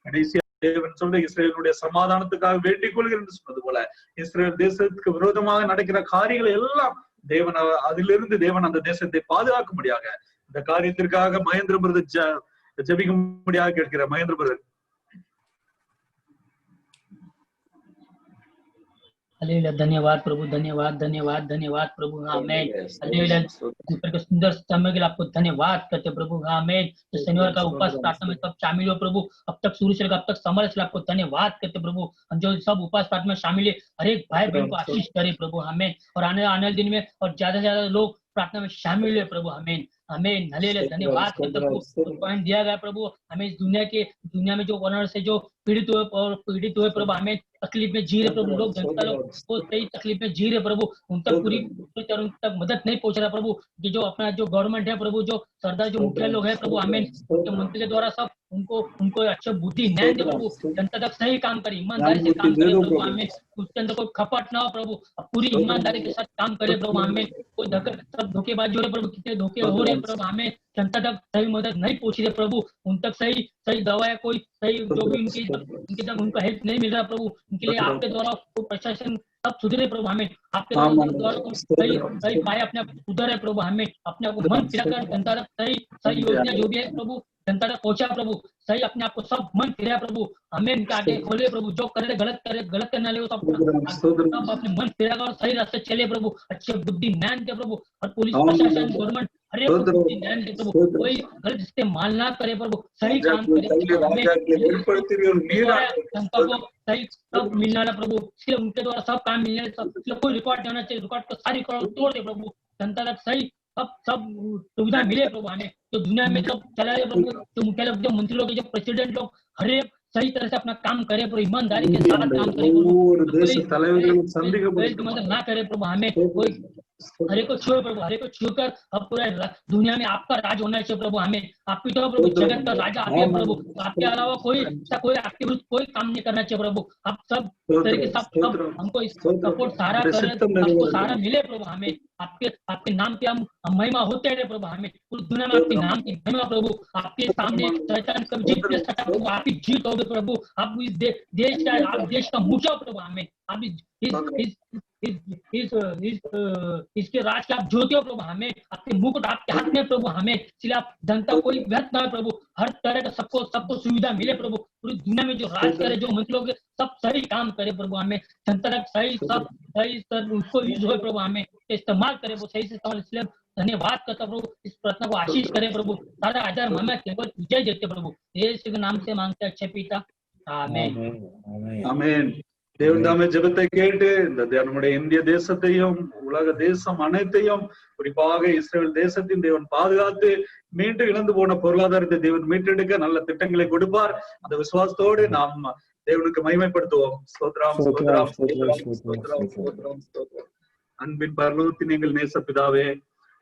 கடைசியா தேவன் சொல்ற இஸ்ரேலுடைய சமாதானத்துக்காக வேண்டிக் கொள்கிறேன் என்று சொன்னது போல இஸ்ரேல் தேசத்துக்கு விரோதமாக நடக்கிற காரியங்கள் எல்லாம் தேவன் அதிலிருந்து தேவன் அந்த தேசத்தை பாதுகாக்கும்படியாக இந்த காரியத்திற்காக மகேந்திர பிரதர் ஜெபிக்கும்படியாக கேட்கிற மகேந்திர பிரதர். हालेलुया। धन्यवाद प्रभु, धन्यवाद धन्यवाद धन्यवाद प्रभु। आमेन। हालेलुया। सुंदर समय के लिए आपको धन्यवाद करते प्रभु। आमेन। तो शनिवार का उपवास प्रार्थना में सब शामिल हो प्रभु। अब तक शुरू से लेकर अब तक समझ से आपको धन्यवाद करते प्रभु। जो सब उपवास प्रार्थना में शामिल है हर एक भाई बहन को आशीष करे प्रभु। आमेन। और आने वाले दिन में और ज्यादा से ज्यादा लोग प्रार्थना में शामिल है प्रभु। आमेन आमेन। हालेलुया। धन्यवाद करते प्रभु। पॉइंट दिया गया प्रभु हमें इस दुनिया में जो वनर से जो पीड़ित हुए प्रभु, हमें तकलीफ में जी रहे प्रभु, लोग जनता लोग वो सही तकलीफ में जी रहे प्रभु, उन तक पूरी तरह उन तक मदद नहीं पहुंच रहा प्रभु। जो अपना जो गवर्नमेंट है प्रभु, जो सरदार जो मुखिया लोग है प्रभु, हमें उनके मंत्री के द्वारा सब उनको अच्छा बुद्धि ज्ञान दे प्रभु, जनता तक सही काम करे, ईमानदारी से काम करे प्रभु, हमें उसके अंदर कोई खपट ना हो प्रभु, पूरी ईमानदारी के साथ काम करे प्रभु, हमें कोई सब धोखेबाजी हो रहे प्रभु, कितने धोखे हो रहे प्रभु, हमें जनता तक सही मदद नहीं पहुंच रही प्रभु, उन तक सही दवा है, कोई सही जो भी उनके तक उनको हेल्प नहीं मिल रहा प्रभु, उनके लिए आपके द्वारा प्रशासन सब सुधरे प्रभु, हमें आपके द्वारा सही पाए अपने सुधरे प्रभु, हमें अपने आप को मन फिरा कर जनता तक सही योजना जो भी है प्रभु जनता तक पहुंचा प्रभु, सही अपने आप को सब मन फिरा प्रभु, हमें इनके आगे खोले प्रभु, जो करे गलत करने वाले सब अपने मन फिरा कर सही रास्ते चले प्रभु, अच्छे बुद्धि ज्ञान दे प्रभु, और पुलिस प्रशासन गवर्नमेंट हर एक बुद्धि ज्ञान दे प्रभु, कोई गलत इस्तेमाल ना करे प्रभु, सही काम करे जनता को सही सब मिलने वाला प्रभु, इसलिए उनके द्वारा सब काम मिलने, कोई रिकॉर्ड नहीं होना चाहिए, रिकॉर्ड को सारी रिकॉर्ड तोड़ दे प्रभु, जनता तक सही सब सुविधा मिले प्रभु, हमें तो दुनिया में सब चला रहे प्रभु, जो मुख्य लोग, जो मंत्री लोग, जो प्रेसिडेंट लोग, हर एक सही तरह से अपना काम करे प्रभु, ईमानदारी के साथ काम करे प्रभु, ना करे प्रभु, हमें कोई हरे को छुए प्रभु, हरे को छूकर अब पूरा दुनिया में आपका राज होना चाहिए प्रभु, हमें आपकी तो प्रभु जगत का राजा आप है प्रभु, आपके अलावा कोई आपके विरुद्ध कोई काम नहीं करना चाहिए प्रभु, आप सब तरीके सब हमको सपोर्ट सहारा करे, आपको सहारा मिले प्रभु, हमें आपके नाम पे हम महिमा होते रहे प्रभु, हमें पूरी दुनिया में आपके नाम की महिमा प्रभु, आपके सामने शैतान कब जीत नहीं सकता प्रभु, आपकी जीत होगी प्रभु, आप इस देश का मुखिया प्रभु, हमें आप इसके राज के आप ज्योति हो प्रभु, हमें आपके मुकुट आपके हाथ में प्रभु, हमें इसलिए आप जनता कोई व्यर्थ ना हो प्रभु, हर तरह का सबको सुविधा मिले प्रभु, पूरी दुनिया में जो राज करे, जो मंत्री लोग सब सही काम करे प्रभु, हमें जनता तक सही उसको यूज हो प्रभु, हमें इस्तेमाल करे वो सही से इस्तेमाल, इसलिए धन्यवाद करता प्रभु, इस प्रार्थना को आशीष करे प्रभु, सारा आधार हमें केवल विजय देते प्रभु, यीशु के नाम से मांगते अच्छे पिता, आमीन आमीन। தேவன் தாமே ஜெபத்தை கேட்டு இந்த நம்முடைய இந்திய தேசத்தையும் உலக தேசம் அனைத்தையும் குறிப்பாக இஸ்ரேல் தேசத்தின் தேவன் பாதுகாத்து மீண்டும் இழந்து போன பொருளாதாரத்தை தேவன் மீட்டெடுக்க நல்ல திட்டங்களை கொடுப்பார். அந்த விசுவாசத்தோடு நாம் தேவனுக்கு மகிமைப்படுத்துவோம். ஸ்தோத்திரம் ஸ்தோத்திரம் ஸ்தோத்திரம் ஸ்தோத்திரம் ஸ்தோத்திரம் ஸ்தோத்திரம். அன்பின் பரலோகத்தின் எங்கள் நேச பிதாவே,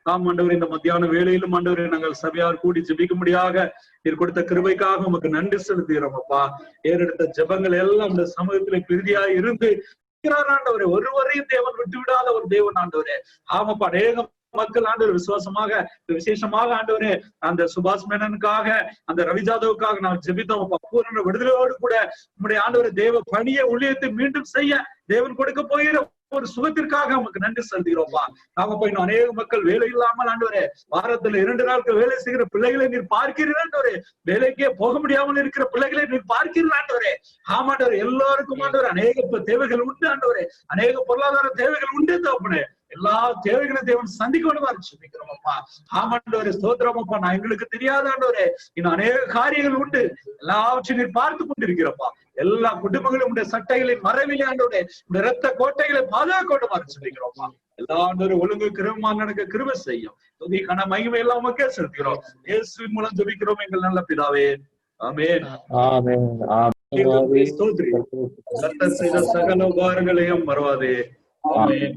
ஆம் ஆண்டவரே, இந்த மத்தியான வேளையிலும் ஆண்டவரே நாங்கள் சபையார் கூடி ஜெபிக்கும்படியாக நீர் கொடுத்த கிருபைக்காக உமக்கு நன்றி செலுத்துகிறோம் அப்பா. ஏறெடுத்த ஜெபங்கள் எல்லாம் இந்த சமூகத்திலே பிரிதியாய் இருந்து ஆண்டவரே, ஒருவரையும் தேவன் விட்டு விடாத ஒரு தேவன் ஆண்டவரே. ஆமாப்பா, அநேக மக்கள் ஆண்டவர் விசுவாசமாக விசேஷமாக ஆண்டவரே அந்த சுபாஷ் மேனனுக்காக, அந்த ரவி ஜாதவுக்காக நான் ஜெபித்தோம். பூரண விடுதலையோடு கூட நம்முடைய ஆண்டவரை தேவ பணியை ஊழியத்தை மீண்டும் செய்ய தேவன் கொடுக்க போகிற ஒரு சுகத்திற்காக நமக்கு நன்றி செலுத்துகிறோம்ப்பா. நாம போய் அநேக மக்கள் வேலை இல்லாமல் ஆண்டவரே வாரத்துல 2 நாட்கள் வேலை செய்கிற பிள்ளைகளை நீர் பார்க்கிறீர்கள் ஆண்டவரே, வேலைக்கே போக முடியாமல் இருக்கிற பிள்ளைகளை நீர் பார்க்கிறீர்கள் ஆண்டவரே. ஆமாண்டவரே, எல்லாருக்கும் ஆண்டவரே அநேக தேவைகள் உண்டு ஆண்டவரே, அநேக பொருளாதார தேவைகள் உண்டு தகப்பனே. எல்லா தேவைகளையும் தேவன் சந்திக்க வேண்டுமாறு ஜெபிக்கிறோம் அப்பா. ஆமாண்டவரே, ஸ்தோத்திரம் அப்பா. நான் எங்களுக்கு தெரியாத ஆண்டவரே இன்னும் அநேக காரியங்கள் உண்டு, எல்லாவற்றையும் நீர் பார்த்து கொண்டிருக்கிறப்பா. எல்லா குடும்பங்களும் உடைய சட்டைகளின் மறைவிலே ஆண்டவரே உடைய இரத்த கோட்டைகளை பாதுகாக்க வேண்டுமாறு ஜெபிக்கிறோம்ப்பா. எல்லா ஆண்டவரே ஒழுங்கு கிருபமா நடக்க கிருபை செய்யும். துதிக்கான மகிமை எல்லாம் உமக்கே செலுத்துகிறோம். இயேசுவின் மூலம் ஜெபிக்கிறோம் எங்கள் நல்ல பிதாவே, ஆமென் ஆமென் ஆமென். ஸ்தோத்திரம். கர்த்தர் செய்த சகல உபகாரங்களையும் மறவாதே. ஆமென்.